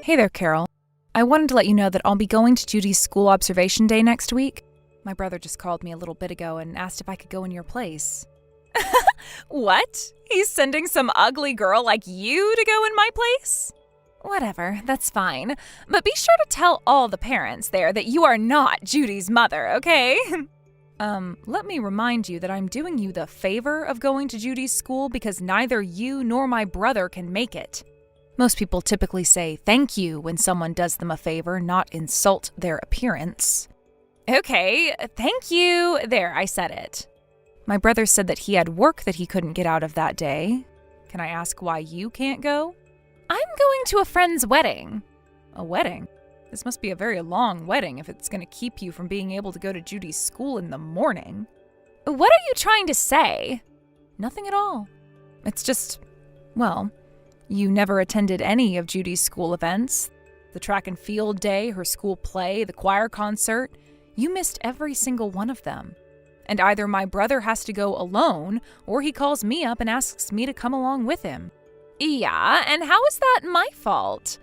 Hey there, Carol. I wanted to let you know that I'll be going to Judy's school observation day next week. My brother just called me a little bit ago and asked if I could go in your place. What? He's sending some ugly girl like you to go in my place? Whatever, that's fine. But be sure to tell all the parents there that you are not Judy's mother, okay? Let me remind you that I'm doing you the favor of going to Judy's school because neither you nor my brother can make it. Most people typically say thank you when someone does them a favor, not insult their appearance. Okay, thank you. There, I said it. My brother said that he had work that he couldn't get out of that day. Can I ask why you can't go? I'm going to a friend's wedding. A wedding? This must be a very long wedding if it's going to keep you from being able to go to Judy's school in the morning. What are you trying to say? Nothing at all. It's just, well, you never attended any of Judy's school events. The track and field day, her school play, the choir concert. You missed every single one of them. And either my brother has to go alone, or he calls me up and asks me to come along with him. Yeah, and how is that my fault?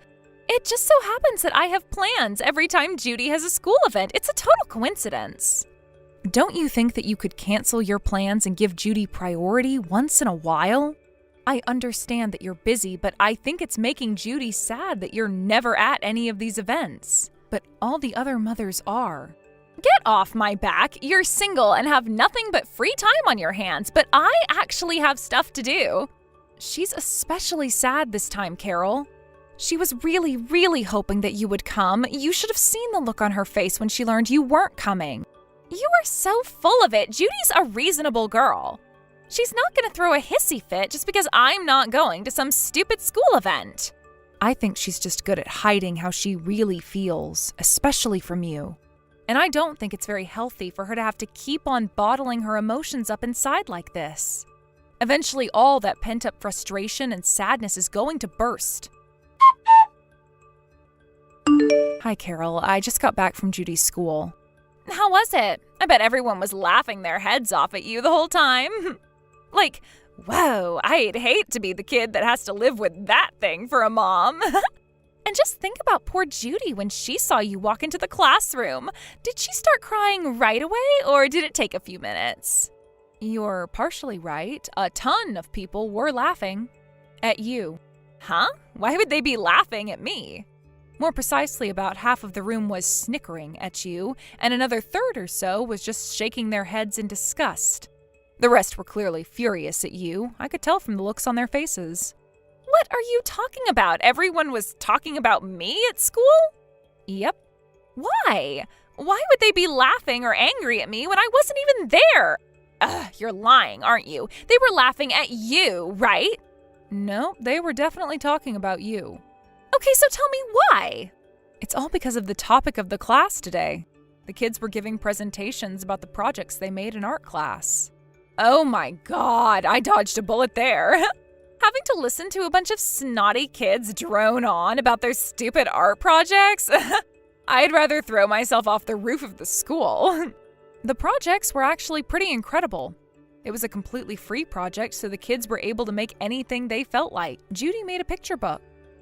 It just so happens that I have plans every time Judy has a school event. It's a total coincidence. Don't you think that you could cancel your plans and give Judy priority once in a while? I understand that you're busy, but I think it's making Judy sad that you're never at any of these events. But all the other mothers are. Get off my back. You're single and have nothing but free time on your hands, but I actually have stuff to do. She's especially sad this time, Carol. She was really, really hoping that you would come. You should have seen the look on her face when she learned you weren't coming. You are so full of it. Judy's a reasonable girl. She's not going to throw a hissy fit just because I'm not going to some stupid school event. I think she's just good at hiding how she really feels, especially from you. And I don't think it's very healthy for her to have to keep on bottling her emotions up inside like this. Eventually, all that pent-up frustration and sadness is going to burst. Hi, Carol. I just got back from Judy's school. How was it? I bet everyone was laughing their heads off at you the whole time. Like, whoa, I'd hate to be the kid that has to live with that thing for a mom. And just think about poor Judy when she saw you walk into the classroom. Did she start crying right away, or did it take a few minutes? You're partially right. A ton of people were laughing at you. Huh? Why would they be laughing at me? More precisely, about half of the room was snickering at you, and another third or so was just shaking their heads in disgust. The rest were clearly furious at you. I could tell from the looks on their faces. What are you talking about? Everyone was talking about me at school? Yep. Why? Why would they be laughing or angry at me when I wasn't even there? You're lying, aren't you? They were laughing at you, right? No, they were definitely talking about you. Okay, so tell me why. It's all because of the topic of the class today. The kids were giving presentations about the projects they made in art class. Oh my God, I dodged a bullet there. Having to listen to a bunch of snotty kids drone on about their stupid art projects? I'd rather throw myself off the roof of the school. The projects were actually pretty incredible. It was a completely free project, so the kids were able to make anything they felt like. Judy made a picture book.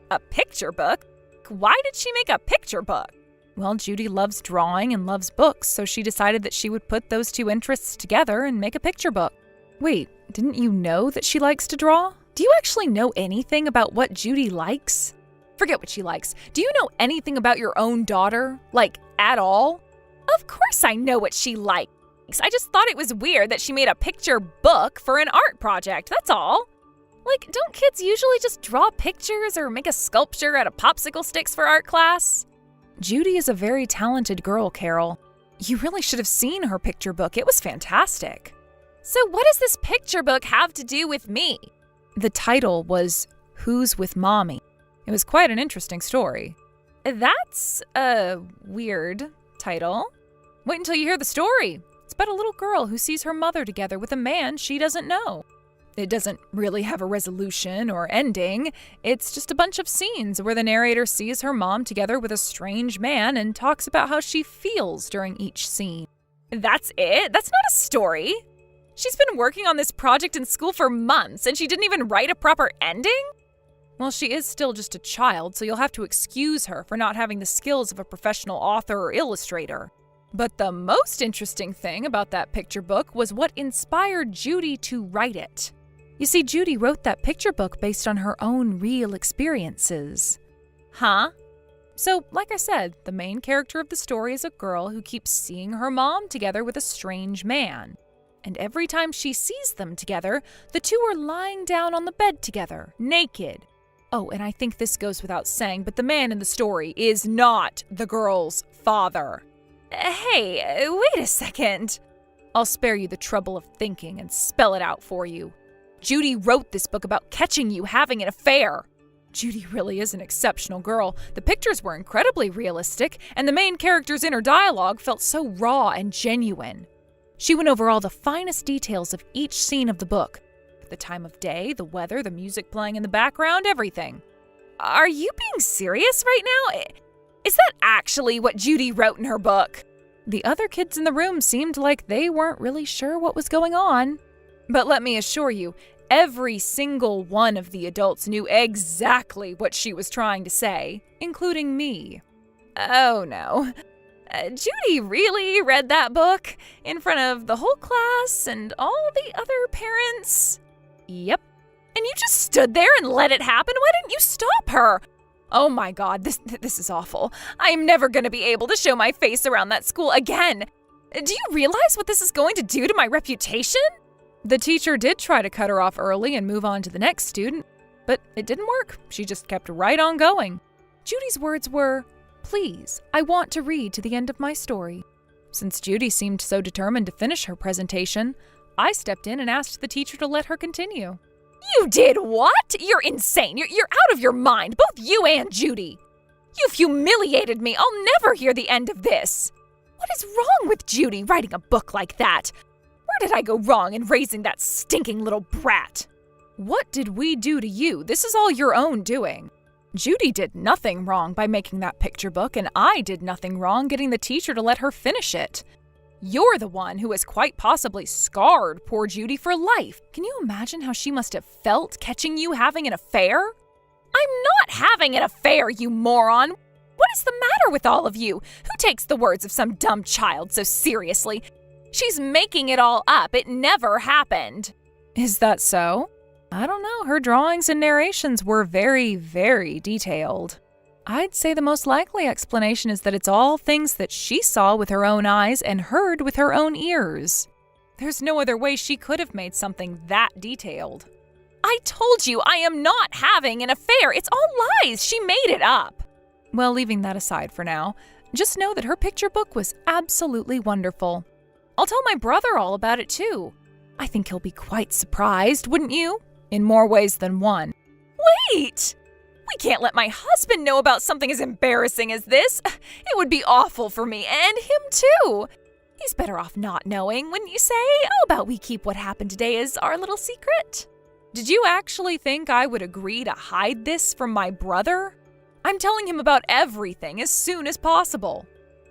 A picture book? Why did she make a picture book? Well, Judy loves drawing and loves books, so she decided that she would put those two interests together and make a picture book. Wait, didn't you know that she likes to draw? Do you actually know anything about what Judy likes? Forget what she likes. Do you know anything about your own daughter? Like, at all? Of course I know what she likes. I just thought it was weird that she made a picture book for an art project, that's all. Like, don't kids usually just draw pictures or make a sculpture out of popsicle sticks for art class? Judy is a very talented girl, Carol. You really should have seen her picture book. It was fantastic. So what does this picture book have to do with me? The title was Who's with Mommy? It was quite an interesting story. That's a weird title. Wait until you hear the story. It's about a little girl who sees her mother together with a man she doesn't know. It doesn't really have a resolution or ending. It's just a bunch of scenes where the narrator sees her mom together with a strange man and talks about how she feels during each scene. That's it? That's not a story. She's been working on this project in school for months and she didn't even write a proper ending? Well, she is still just a child, so you'll have to excuse her for not having the skills of a professional author or illustrator. But the most interesting thing about that picture book was what inspired Judy to write it. You see, Judy wrote that picture book based on her own real experiences. Huh? So, like I said, the main character of the story is a girl who keeps seeing her mom together with a strange man. And every time she sees them together, the two are lying down on the bed together, naked. Oh, and I think this goes without saying, but the man in the story is not the girl's father. Hey, wait a second. I'll spare you the trouble of thinking and spell it out for you. Judy wrote this book about catching you having an affair. Judy really is an exceptional girl. The pictures were incredibly realistic, and the main character's inner dialogue felt so raw and genuine. She went over all the finest details of each scene of the book. The time of day, the weather, the music playing in the background, everything. Are you being serious right now? Is that actually what Judy wrote in her book? The other kids in the room seemed like they weren't really sure what was going on. But let me assure you, every single one of the adults knew exactly what she was trying to say, including me. Oh no. Judy really read that book in front of the whole class and all the other parents? Yep. And you just stood there and let it happen? Why didn't you stop her? Oh my God, this is awful. I am never going to be able to show my face around that school again. Do you realize what this is going to do to my reputation? The teacher did try to cut her off early and move on to the next student, but it didn't work. She just kept right on going. Judy's words were, "Please, I want to read to the end of my story." Since Judy seemed so determined to finish her presentation, I stepped in and asked the teacher to let her continue. You did what? You're insane. You're out of your mind, both you and Judy. You've humiliated me. I'll never hear the end of this. What is wrong with Judy writing a book like that? Where did I go wrong in raising that stinking little brat? What did we do to you? This is all your own doing. Judy did nothing wrong by making that picture book, and I did nothing wrong getting the teacher to let her finish it. You're the one who has quite possibly scarred poor Judy for life. Can you imagine how she must have felt catching you having an affair? I'm not having an affair, you moron. What is the matter with all of you? Who takes the words of some dumb child so seriously? She's making it all up. It never happened. Is that so? I don't know. Her drawings and narrations were very, very detailed. I'd say the most likely explanation is that it's all things that she saw with her own eyes and heard with her own ears. There's no other way she could have made something that detailed. I told you I am not having an affair. It's all lies. She made it up. Well, leaving that aside for now, just know that her picture book was absolutely wonderful. I'll tell my brother all about it too. I think he'll be quite surprised, wouldn't you? In more ways than one. Wait! We can't let my husband know about something as embarrassing as this. It would be awful for me and him too. He's better off not knowing, wouldn't you say? How about we keep what happened today as our little secret? Did you actually think I would agree to hide this from my brother? I'm telling him about everything as soon as possible.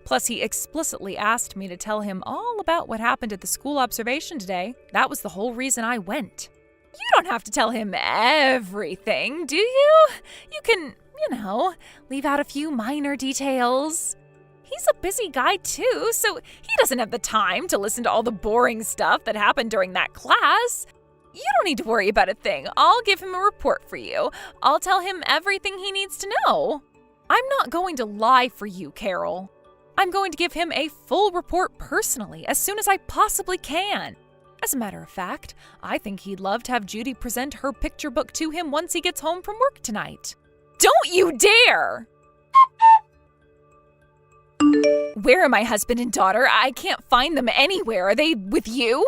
Plus, he explicitly asked me to tell him all about what happened at the school observation today. That was the whole reason I went. You don't have to tell him everything, do you? You can, leave out a few minor details. He's a busy guy too, so he doesn't have the time to listen to all the boring stuff that happened during that class. You don't need to worry about a thing. I'll give him a report for you. I'll tell him everything he needs to know. I'm not going to lie for you, Carol. I'm going to give him a full report personally as soon as I possibly can. As a matter of fact, I think he'd love to have Judy present her picture book to him once he gets home from work tonight. Don't you dare! Where are my husband and daughter? I can't find them anywhere. Are they with you?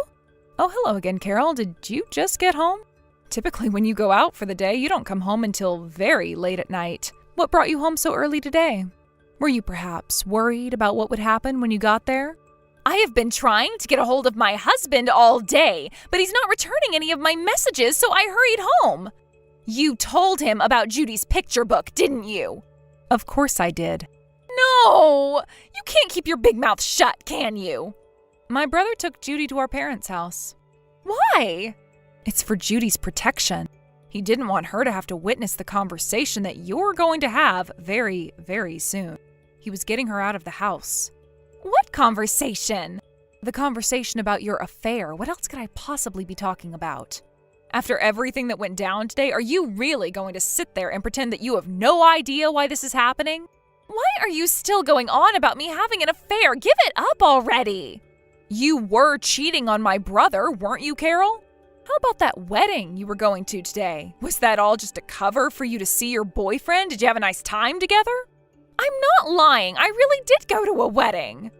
Oh, hello again, Carol. Did you just get home? Typically, when you go out for the day, you don't come home until very late at night. What brought you home so early today? Were you perhaps worried about what would happen when you got there? I have been trying to get a hold of my husband all day, but he's not returning any of my messages, so I hurried home. You told him about Judy's picture book, didn't you? Of course I did. No! You can't keep your big mouth shut, can you? My brother took Judy to our parents' house. Why? It's for Judy's protection. He didn't want her to have to witness the conversation that you're going to have very, very soon. He was getting her out of the house. What conversation? The conversation about your affair. What else could I possibly be talking about? After everything that went down today, are you really going to sit there and pretend that you have no idea why this is happening? Why are you still going on about me having an affair? Give it up already. You were cheating on my brother, weren't you, Carol? How about that wedding you were going to today? Was that all just a cover for you to see your boyfriend? Did you have a nice time together? I'm not lying. I really did go to a wedding.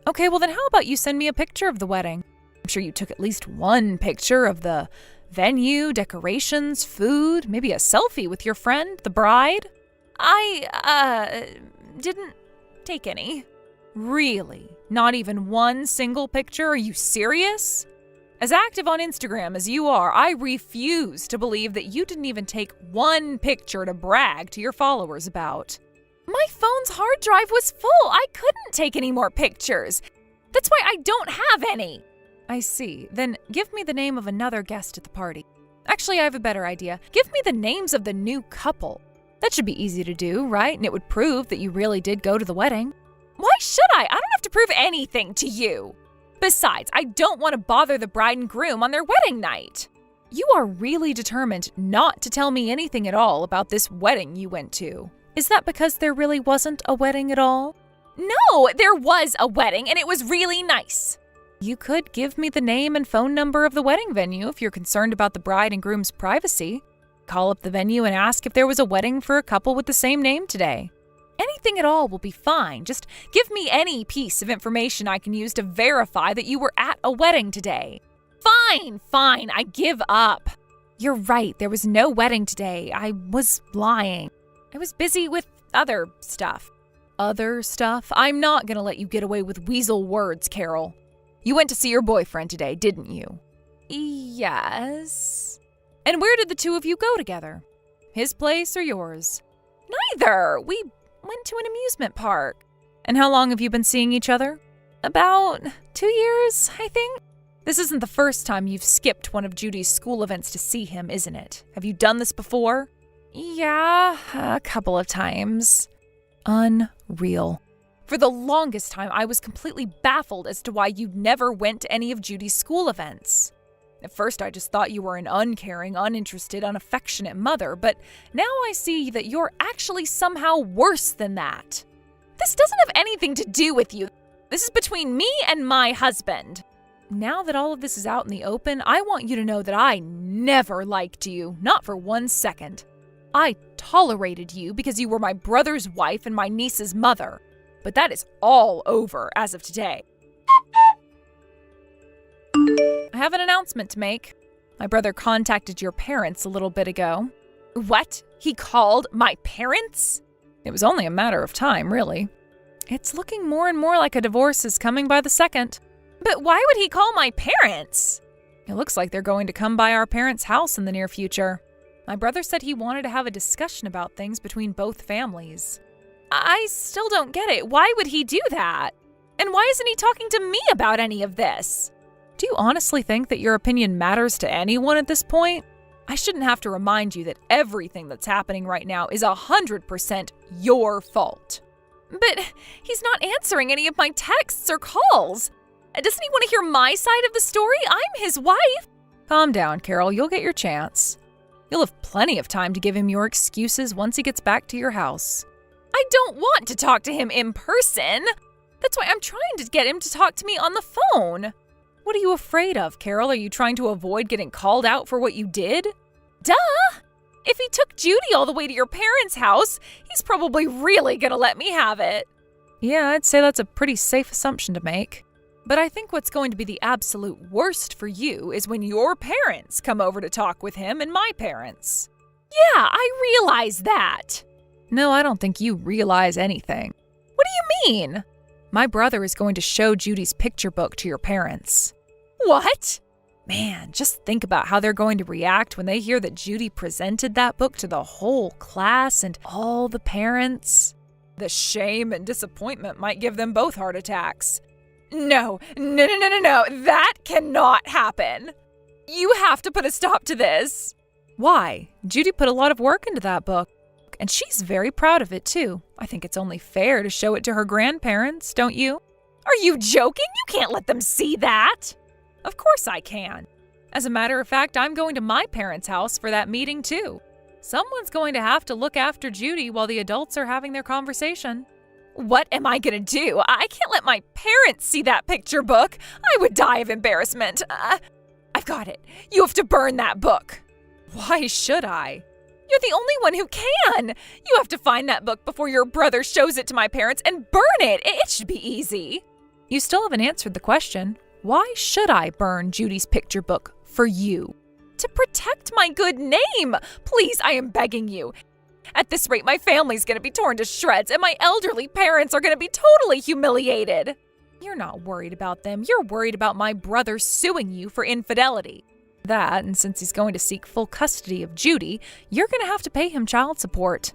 Okay, well then how about you send me a picture of the wedding? I'm sure you took at least one picture of the venue, decorations, food, maybe a selfie with your friend, the bride. I didn't take any. Really? Not even one single picture? Are you serious? As active on Instagram as you are, I refuse to believe that you didn't even take one picture to brag to your followers about. My phone's hard drive was full. I couldn't take any more pictures. That's why I don't have any. I see. Then give me the name of another guest at the party. Actually, I have a better idea. Give me the names of the new couple. That should be easy to do, right? And it would prove that you really did go to the wedding. Why should I? I don't have to prove anything to you. Besides, I don't want to bother the bride and groom on their wedding night. You are really determined not to tell me anything at all about this wedding you went to. Is that because there really wasn't a wedding at all? No, there was a wedding and it was really nice. You could give me the name and phone number of the wedding venue if you're concerned about the bride and groom's privacy. Call up the venue and ask if there was a wedding for a couple with the same name today. Anything at all will be fine. Just give me any piece of information I can use to verify that you were at a wedding today. Fine, I give up. You're right, there was no wedding today. I was lying. I was busy with other stuff. Other stuff? I'm not gonna let you get away with weasel words, Carol. You went to see your boyfriend today, didn't you? Yes. And where did the two of you go together? His place or yours? Neither. We went to an amusement park. And how long have you been seeing each other? About 2 years, I think. This isn't the first time you've skipped one of Judy's school events to see him, isn't it? Have you done this before? Yeah, a couple of times. Unreal. For the longest time, I was completely baffled as to why you never went to any of Judy's school events. At first, I just thought you were an uncaring, uninterested, unaffectionate mother, but now I see that you're actually somehow worse than that. This doesn't have anything to do with you. This is between me and my husband. Now that all of this is out in the open, I want you to know that I never liked you, not for 1 second. I tolerated you because you were my brother's wife and my niece's mother. But that is all over as of today. I have an announcement to make. My brother contacted your parents a little bit ago. What? He called my parents? It was only a matter of time, really. It's looking more and more like a divorce is coming by the second. But why would he call my parents? It looks like they're going to come by our parents' house in the near future. My brother said he wanted to have a discussion about things between both families. I still don't get it. Why would he do that? And why isn't he talking to me about any of this? Do you honestly think that your opinion matters to anyone at this point? I shouldn't have to remind you that everything that's happening right now is 100% your fault. But he's not answering any of my texts or calls. Doesn't he want to hear my side of the story? I'm his wife. Calm down, Carol. You'll get your chance. You'll have plenty of time to give him your excuses once he gets back to your house. I don't want to talk to him in person. That's why I'm trying to get him to talk to me on the phone. What are you afraid of, Carol? Are you trying to avoid getting called out for what you did? Duh! If he took Judy all the way to your parents' house, he's probably really gonna let me have it. Yeah, I'd say that's a pretty safe assumption to make. But I think what's going to be the absolute worst for you is when your parents come over to talk with him and my parents. Yeah, I realize that. No, I don't think you realize anything. What do you mean? My brother is going to show Judy's picture book to your parents. What? Man, just think about how they're going to react when they hear that Judy presented that book to the whole class and all the parents. The shame and disappointment might give them both heart attacks. No. That cannot happen. You have to put a stop to this. Why? Judy put a lot of work into that book, and she's very proud of it too. I think it's only fair to show it to her grandparents, don't you? Are you joking? You can't let them see that. Of course I can. As a matter of fact, I'm going to my parents' house for that meeting too. Someone's going to have to look after Judy while the adults are having their conversation. What am I gonna do? I can't let my parents see that picture book. I would die of embarrassment. I've got it. You have to burn that book. Why should I? You're the only one who can. You have to find that book before your brother shows it to my parents and burn it. It should be easy. You still haven't answered the question. Why should I burn Judy's picture book for you? To protect my good name. Please, I am begging you. At this rate, my family's gonna be torn to shreds, and my elderly parents are gonna be totally humiliated. You're not worried about them. You're worried about my brother suing you for infidelity. That, and since he's going to seek full custody of Judy, you're going to have to pay him child support.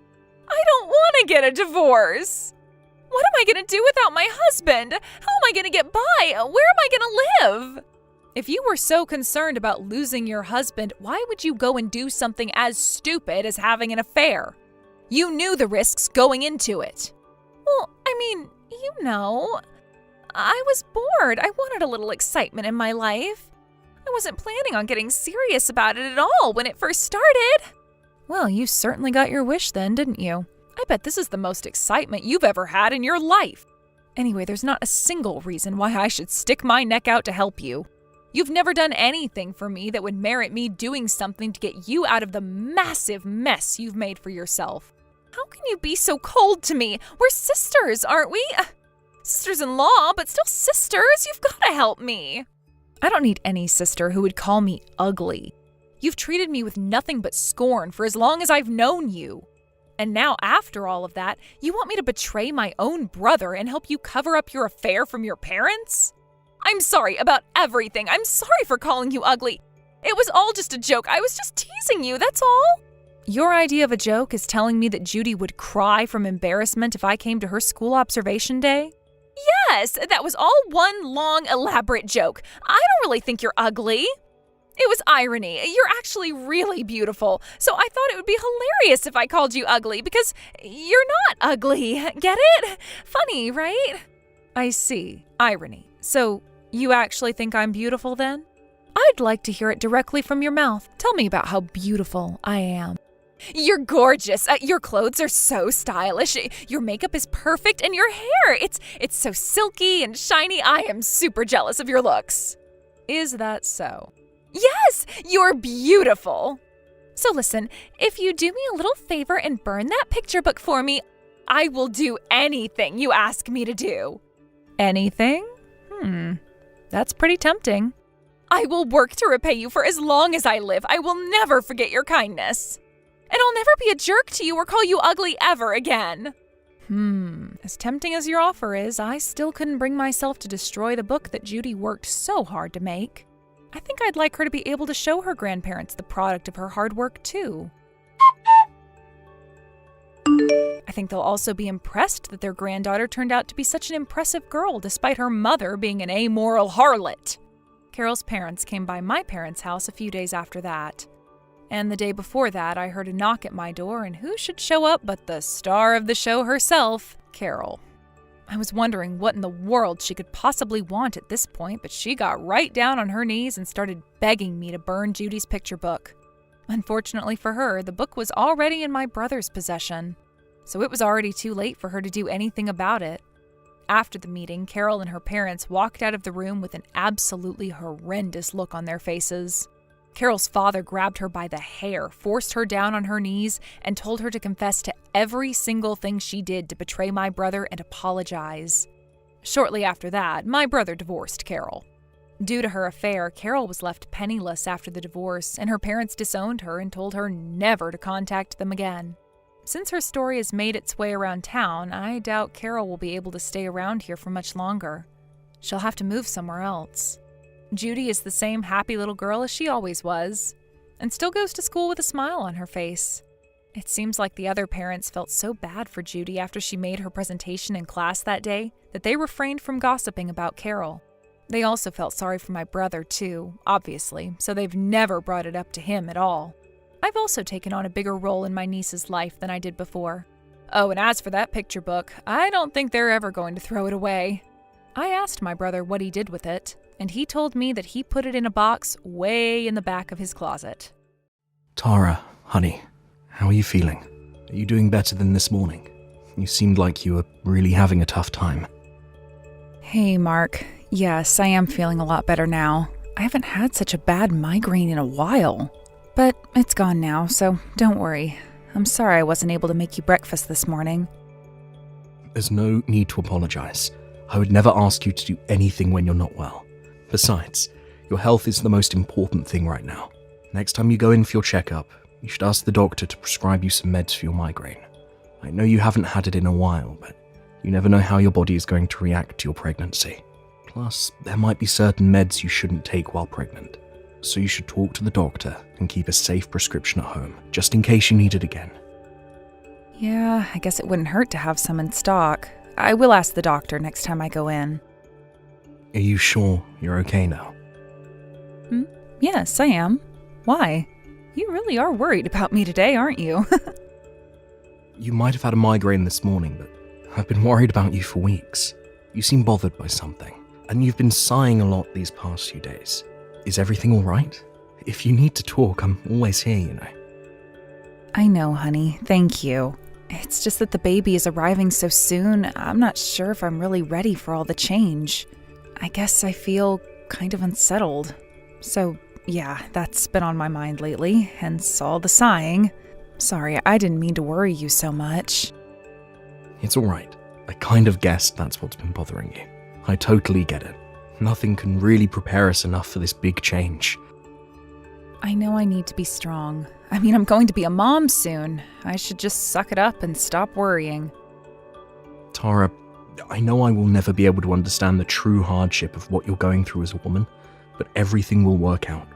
I don't want to get a divorce. What am I going to do without my husband? How am I going to get by? Where am I going to live? If you were so concerned about losing your husband, why would you go and do something as stupid as having an affair? You knew the risks going into it. Well, I mean, I was bored. I wanted a little excitement in my life. I wasn't planning on getting serious about it at all when it first started. Well, you certainly got your wish then, didn't you? I bet this is the most excitement you've ever had in your life. Anyway, there's not a single reason why I should stick my neck out to help you. You've never done anything for me that would merit me doing something to get you out of the massive mess you've made for yourself. How can you be so cold to me? We're sisters, aren't we? Sisters-in-law, but still sisters. You've got to help me. I don't need any sister who would call me ugly. You've treated me with nothing but scorn for as long as I've known you. And now, after all of that, you want me to betray my own brother and help you cover up your affair from your parents? I'm sorry about everything. I'm sorry for calling you ugly. It was all just a joke. I was just teasing you, that's all. Your idea of a joke is telling me that Judy would cry from embarrassment if I came to her school observation day? Yes, that was all one long, elaborate joke. I don't really think you're ugly. It was irony. You're actually really beautiful. So I thought it would be hilarious if I called you ugly because you're not ugly. Get it? Funny, right? I see. Irony. So you actually think I'm beautiful then? I'd like to hear it directly from your mouth. Tell me about how beautiful I am. You're gorgeous. Your clothes are so stylish. Your makeup is perfect, and your hair, it's so silky and shiny. I am super jealous of your looks. Is that so? Yes, you're beautiful. So listen, if you do me a little favor and burn that picture book for me, I will do anything you ask me to do. Anything? That's pretty tempting. I will work to repay you for as long as I live. I will never forget your kindness. And I'll never be a jerk to you or call you ugly ever again. As tempting as your offer is, I still couldn't bring myself to destroy the book that Judy worked so hard to make. I think I'd like her to be able to show her grandparents the product of her hard work, too. I think they'll also be impressed that their granddaughter turned out to be such an impressive girl despite her mother being an amoral harlot. Carol's parents came by my parents' house a few days after that. And the day before that, I heard a knock at my door, and who should show up but the star of the show herself, Carol. I was wondering what in the world she could possibly want at this point, but she got right down on her knees and started begging me to burn Judy's picture book. Unfortunately for her, the book was already in my brother's possession, so it was already too late for her to do anything about it. After the meeting, Carol and her parents walked out of the room with an absolutely horrendous look on their faces. Carol's father grabbed her by the hair, forced her down on her knees, and told her to confess to every single thing she did to betray my brother and apologize. Shortly after that, my brother divorced Carol. Due to her affair, Carol was left penniless after the divorce, and her parents disowned her and told her never to contact them again. Since her story has made its way around town, I doubt Carol will be able to stay around here for much longer. She'll have to move somewhere else. Judy is the same happy little girl as she always was, and still goes to school with a smile on her face. It seems like the other parents felt so bad for Judy after she made her presentation in class that day that they refrained from gossiping about Carol. They also felt sorry for my brother too, obviously, so they've never brought it up to him at all. I've also taken on a bigger role in my niece's life than I did before. Oh, and as for that picture book, I don't think they're ever going to throw it away. I asked my brother what he did with it, and he told me that he put it in a box way in the back of his closet. Tara, honey, how are you feeling? Are you doing better than this morning? You seemed like you were really having a tough time. Hey, Mark. Yes, I am feeling a lot better now. I haven't had such a bad migraine in a while. But it's gone now, so don't worry. I'm sorry I wasn't able to make you breakfast this morning. There's no need to apologize. I would never ask you to do anything when you're not well. Besides, your health is the most important thing right now. Next time you go in for your checkup, you should ask the doctor to prescribe you some meds for your migraine. I know you haven't had it in a while, but you never know how your body is going to react to your pregnancy. Plus, there might be certain meds you shouldn't take while pregnant. So you should talk to the doctor and keep a safe prescription at home, just in case you need it again. Yeah, I guess it wouldn't hurt to have some in stock. I will ask the doctor next time I go in. Are you sure you're okay now? Yes, I am. Why? You really are worried about me today, aren't you? You might have had a migraine this morning, but I've been worried about you for weeks. You seem bothered by something, and you've been sighing a lot these past few days. Is everything all right? If you need to talk, I'm always here, you know. I know, honey. Thank you. It's just that the baby is arriving so soon, I'm not sure if I'm really ready for all the change. I guess I feel kind of unsettled. So, yeah, that's been on my mind lately, hence all the sighing. Sorry, I didn't mean to worry you so much. It's all right. I kind of guessed that's what's been bothering you. I totally get it. Nothing can really prepare us enough for this big change. I know I need to be strong. I mean, I'm going to be a mom soon. I should just suck it up and stop worrying. Tara, I know I will never be able to understand the true hardship of what you're going through as a woman, but everything will work out.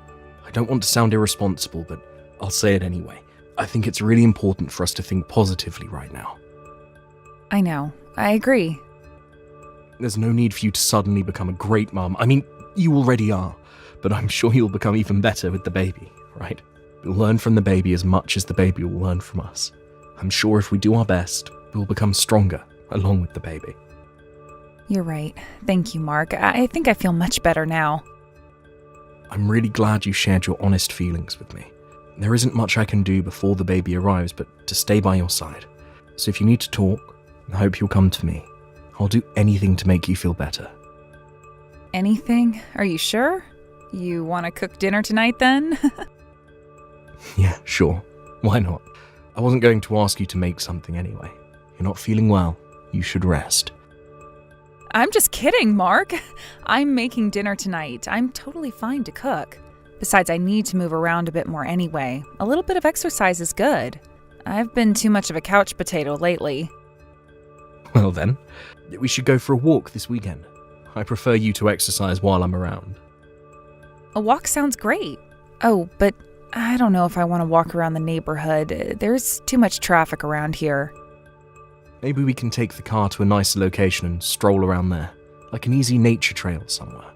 I don't want to sound irresponsible, but I'll say it anyway. I think it's really important for us to think positively right now. I know. I agree. There's no need for you to suddenly become a great mum. I mean, you already are, but I'm sure you'll become even better with the baby, right? We'll learn from the baby as much as the baby will learn from us. I'm sure if we do our best, we'll become stronger along with the baby. You're right. Thank you, Mark. I think I feel much better now. I'm really glad you shared your honest feelings with me. There isn't much I can do before the baby arrives, but to stay by your side. So if you need to talk, I hope you'll come to me. I'll do anything to make you feel better. Anything? Are you sure? You want to cook dinner tonight then? Yeah, sure. Why not? I wasn't going to ask you to make something anyway. You're not feeling well. You should rest. I'm just kidding, Mark. I'm making dinner tonight. I'm totally fine to cook. Besides, I need to move around a bit more anyway. A little bit of exercise is good. I've been too much of a couch potato lately. Well then, we should go for a walk this weekend. I prefer you to exercise while I'm around. A walk sounds great. Oh, but I don't know if I want to walk around the neighborhood. There's too much traffic around here. Maybe we can take the car to a nicer location and stroll around there, like an easy nature trail somewhere.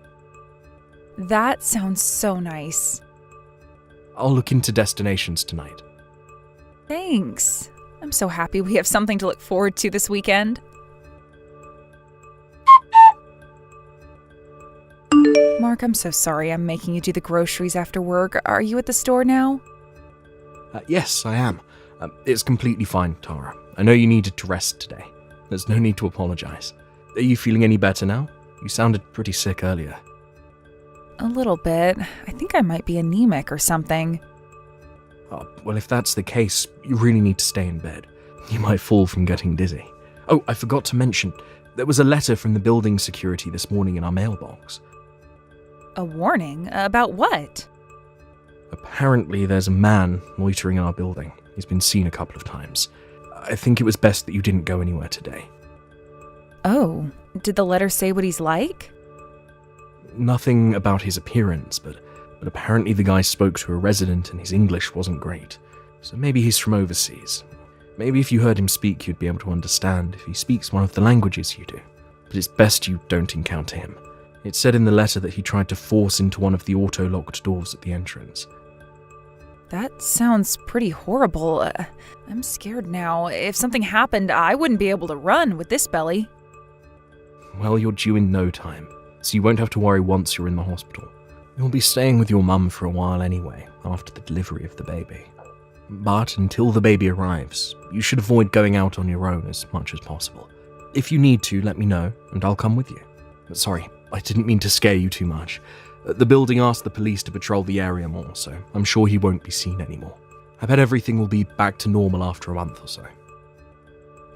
That sounds so nice. I'll look into destinations tonight. Thanks. I'm so happy we have something to look forward to this weekend. Mark, I'm so sorry I'm making you do the groceries after work. Are you at the store now? Yes, I am. It's completely fine, Tara. I know you needed to rest today. There's no need to apologize. Are you feeling any better now? You sounded pretty sick earlier. A little bit. I think I might be anemic or something. Well, if that's the case, you really need to stay in bed. You might fall from getting dizzy. Oh, I forgot to mention, there was a letter from the building security this morning in our mailbox. A warning? About what? Apparently there's a man loitering in our building. He's been seen a couple of times. I think it was best that you didn't go anywhere today. Oh, did the letter say what he's like? Nothing about his appearance, but apparently the guy spoke to a resident and his English wasn't great. So maybe he's from overseas. Maybe if you heard him speak, you'd be able to understand if he speaks one of the languages you do. But it's best you don't encounter him. It said in the letter that he tried to force into one of the auto-locked doors at the entrance. That sounds pretty horrible. I'm scared now. If something happened, I wouldn't be able to run with this belly. Well, you're due in no time, so you won't have to worry once you're in the hospital. You'll be staying with your mum for a while anyway, after the delivery of the baby. But until the baby arrives, you should avoid going out on your own as much as possible. If you need to, let me know, and I'll come with you. Sorry, I didn't mean to scare you too much. The building asked the police to patrol the area more, so I'm sure he won't be seen anymore. I bet everything will be back to normal after a month or so.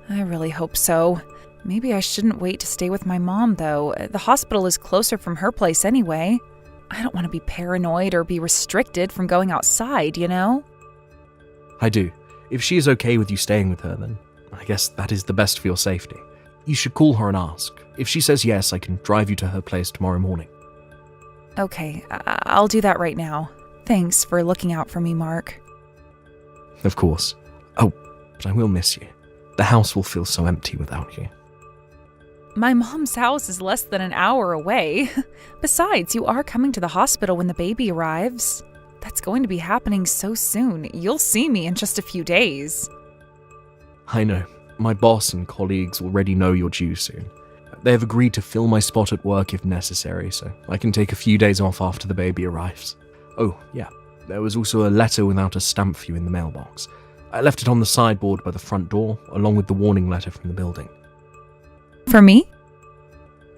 I really hope so. Maybe I shouldn't wait to stay with my mom, though. The hospital is closer from her place anyway. I don't want to be paranoid or be restricted from going outside, you know? I do. If she is okay with you staying with her, then I guess that is the best for your safety. You should call her and ask. If she says yes, I can drive you to her place tomorrow morning. Okay, I'll do that right now. Thanks for looking out for me, Mark. Of course. Oh, but I will miss you. The house will feel so empty without you. My mom's house is less than an hour away. Besides, you are coming to the hospital when the baby arrives. That's going to be happening so soon. You'll see me in just a few days. I know. My boss and colleagues already know you're due soon. They have agreed to fill my spot at work if necessary, so I can take a few days off after the baby arrives. Oh, yeah. There was also a letter without a stamp for you in the mailbox. I left it on the sideboard by the front door, along with the warning letter from the building. For me?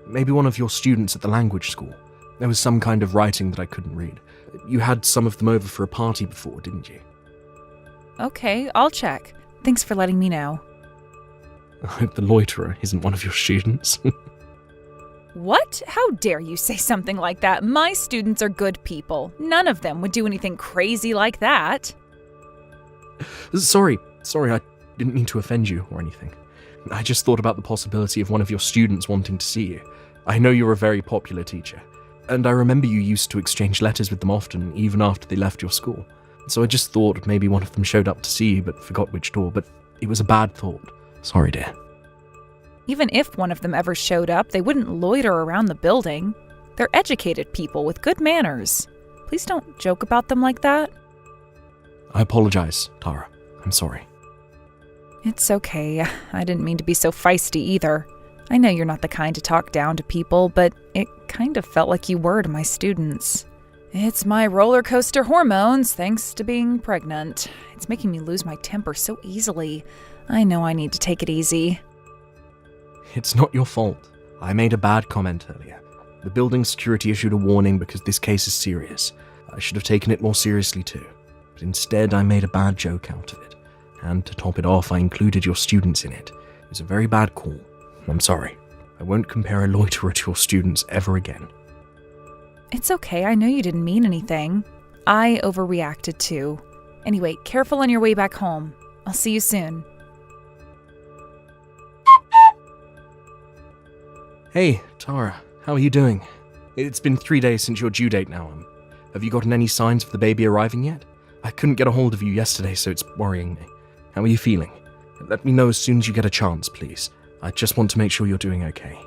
Maybe one of your students at the language school. There was some kind of writing that I couldn't read. You had some of them over for a party before, didn't you? Okay, I'll check. Thanks for letting me know. I hope the loiterer isn't one of your students. What? How dare you say something like that? My students are good people. None of them would do anything crazy like that. Sorry, I didn't mean to offend you or anything. I just thought about the possibility of one of your students wanting to see you. I know you're a very popular teacher, and I remember you used to exchange letters with them often, even after they left your school. So I just thought maybe one of them showed up to see you but forgot which door, but it was a bad thought. Sorry, dear. Even if one of them ever showed up, they wouldn't loiter around the building. They're educated people with good manners. Please don't joke about them like that. I apologize, Tara. I'm sorry. It's okay. I didn't mean to be so feisty either. I know you're not the kind to talk down to people, but it kind of felt like you were to my students. It's my roller coaster hormones, thanks to being pregnant. It's making me lose my temper so easily. I know I need to take it easy. It's not your fault. I made a bad comment earlier. The building security issued a warning because this case is serious. I should have taken it more seriously too. But instead, I made a bad joke out of it. And to top it off, I included your students in it. It was a very bad call. I'm sorry. I won't compare a loiterer to your students ever again. It's okay, I know you didn't mean anything. I overreacted too. Anyway, careful on your way back home. I'll see you soon. Hey, Tara, how are you doing? It's been 3 days since your due date now. Have you gotten any signs of the baby arriving yet? I couldn't get a hold of you yesterday, so it's worrying me. How are you feeling? Let me know as soon as you get a chance, please. I just want to make sure you're doing okay.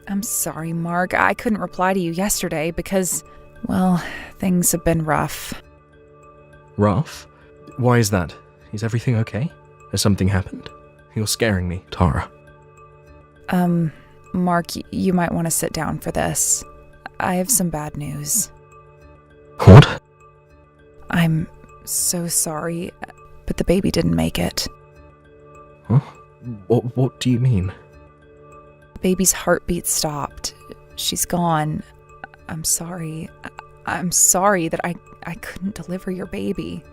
I'm sorry, Mark. I couldn't reply to you yesterday because, well, things have been rough. Rough? Why is that? Is everything okay? Has something happened? You're scaring me, Tara. Mark, you might want to sit down for this. I have some bad news. What? I'm so sorry, but the baby didn't make it. Huh? What do you mean? The baby's heartbeat stopped. She's gone. I'm sorry. I'm sorry that I couldn't deliver your baby.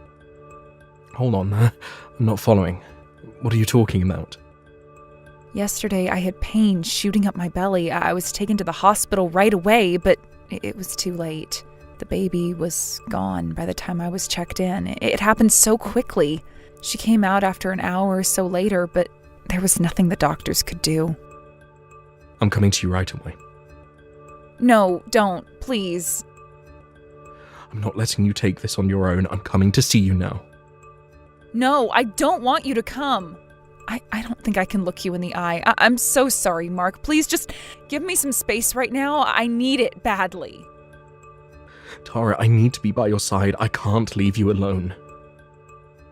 Hold on, I'm not following. What are you talking about? Yesterday, I had pain shooting up my belly. I was taken to the hospital right away, but it was too late. The baby was gone by the time I was checked in. It happened so quickly. She came out after an hour or so later, but there was nothing the doctors could do. I'm coming to you right away. No, don't, please. I'm not letting you take this on your own. I'm coming to see you now. No, I don't want you to come. I don't think I can look you in the eye. I'm so sorry, Mark. Please just give me some space right now. I need it badly. Tara, I need to be by your side. I can't leave you alone.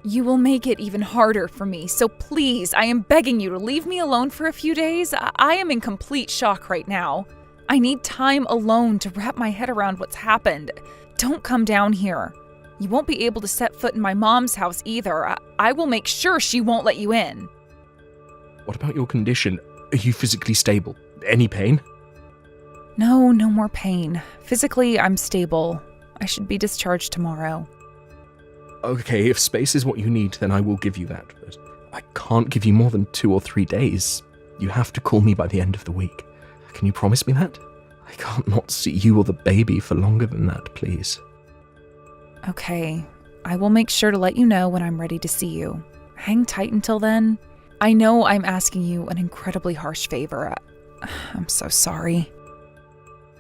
You will make it even harder for me, so please, I am begging you to leave me alone for a few days. I am in complete shock right now. I need time alone to wrap my head around what's happened. Don't come down here. You won't be able to set foot in my mom's house either. I will make sure she won't let you in. What about your condition? Are you physically stable? Any pain? No more pain. Physically, I'm stable. I should be discharged tomorrow. Okay, if space is what you need, then I will give you that, but I can't give you more than 2 or 3 days. You have to call me by the end of the week. Can you promise me that? I can't not see you or the baby for longer than that, please. Okay, I will make sure to let you know when I'm ready to see you. Hang tight until then. I know I'm asking you an incredibly harsh favor. I'm so sorry.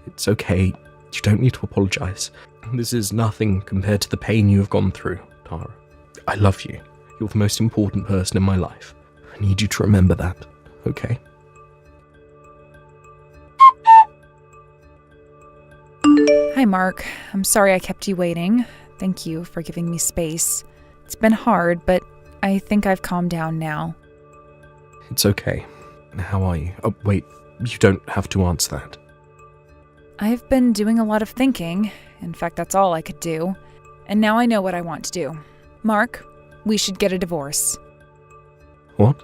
It's okay. You don't need to apologize. This is nothing compared to the pain you have gone through, Tara. I love you. You're the most important person in my life. I need you to remember that, okay? Hi, Mark. I'm sorry I kept you waiting. Thank you for giving me space. It's been hard, but I think I've calmed down now. It's okay. How are you? Oh, wait. You don't have to answer that. I've been doing a lot of thinking. In fact, that's all I could do. And now I know what I want to do. Mark, we should get a divorce. What?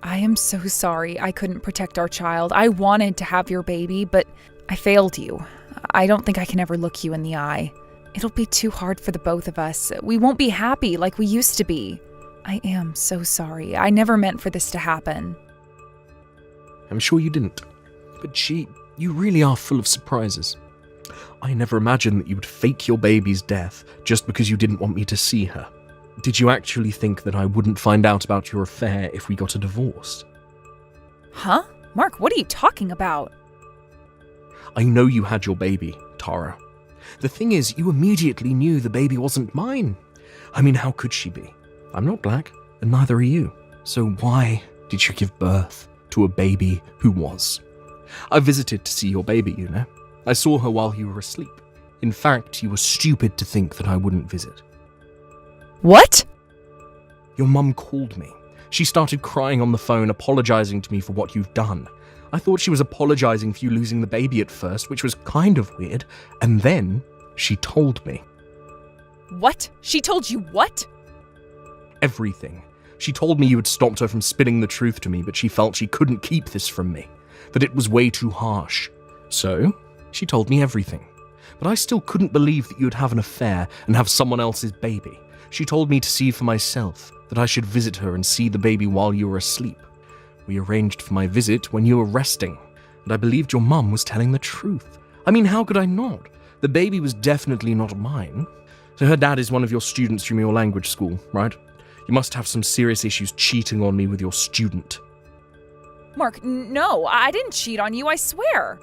I am so sorry I couldn't protect our child. I wanted to have your baby, but I failed you. I don't think I can ever look you in the eye. It'll be too hard for the both of us. We won't be happy like we used to be. I am so sorry. I never meant for this to happen. I'm sure you didn't. But you really are full of surprises. I never imagined that you would fake your baby's death just because you didn't want me to see her. Did you actually think that I wouldn't find out about your affair if we got a divorce? Huh? Mark, what are you talking about? I know you had your baby, Tara. The thing is, you immediately knew the baby wasn't mine. I mean, how could she be? I'm not black, and neither are you. So why did you give birth to a baby who was? I visited to see your baby, you know. I saw her while you were asleep. In fact, you were stupid to think that I wouldn't visit. What? Your mum called me. She started crying on the phone, apologizing to me for what you've done. I thought she was apologizing for you losing the baby at first, which was kind of weird, and then she told me. What? She told you what? Everything. She told me you had stopped her from spitting the truth to me, but she felt she couldn't keep this from me, that it was way too harsh. So, she told me everything. But I still couldn't believe that you'd have an affair and have someone else's baby. She told me to see for myself, that I should visit her and see the baby while you were asleep. We arranged for my visit when you were resting, and I believed your mum was telling the truth. I mean, how could I not? The baby was definitely not mine. So her dad is one of your students from your language school, right? You must have some serious issues cheating on me with your student. Mark, no, I didn't cheat on you, I swear.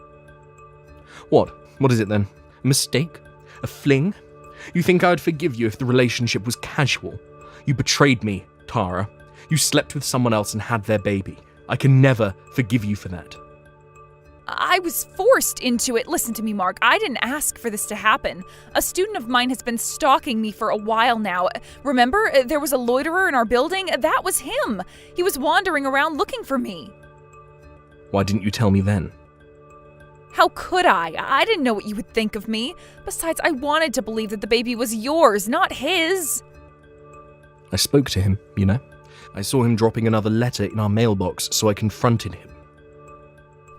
What? What is it then? A mistake? A fling? You think I would forgive you if the relationship was casual? You betrayed me, Tara. You slept with someone else and had their baby. I can never forgive you for that. I was forced into it. Listen to me, Mark. I didn't ask for this to happen. A student of mine has been stalking me for a while now. Remember, there was a loiterer in our building? That was him. He was wandering around looking for me. Why didn't you tell me then? How could I? I didn't know what you would think of me. Besides, I wanted to believe that the baby was yours, not his. I spoke to him, you know. I saw him dropping another letter in our mailbox, so I confronted him.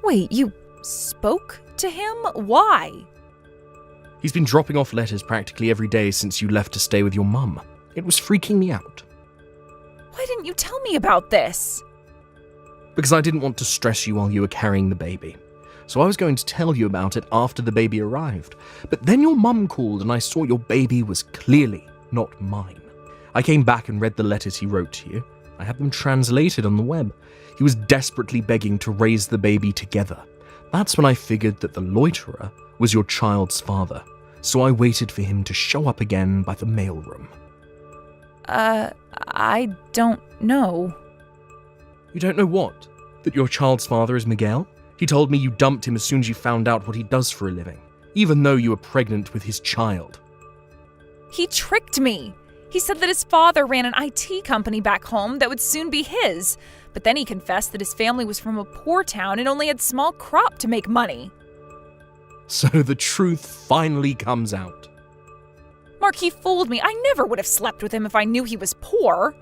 Wait, you spoke to him? Why? He's been dropping off letters practically every day since you left to stay with your mum. It was freaking me out. Why didn't you tell me about this? Because I didn't want to stress you while you were carrying the baby. So I was going to tell you about it after the baby arrived. But then your mum called and I saw your baby was clearly not mine. I came back and read the letters he wrote to you. I had them translated on the web. He was desperately begging to raise the baby together. That's when I figured that the loiterer was your child's father. So I waited for him to show up again by the mailroom. I don't know. You don't know what? That your child's father is Miguel? He told me you dumped him as soon as you found out what he does for a living. even though you were pregnant with his child. He tricked me. He said that his father ran an IT company back home that would soon be his, but then he confessed that his family was from a poor town and only had small crop to make money. So the truth finally comes out. Mark, he fooled me. I never would have slept with him if I knew he was poor.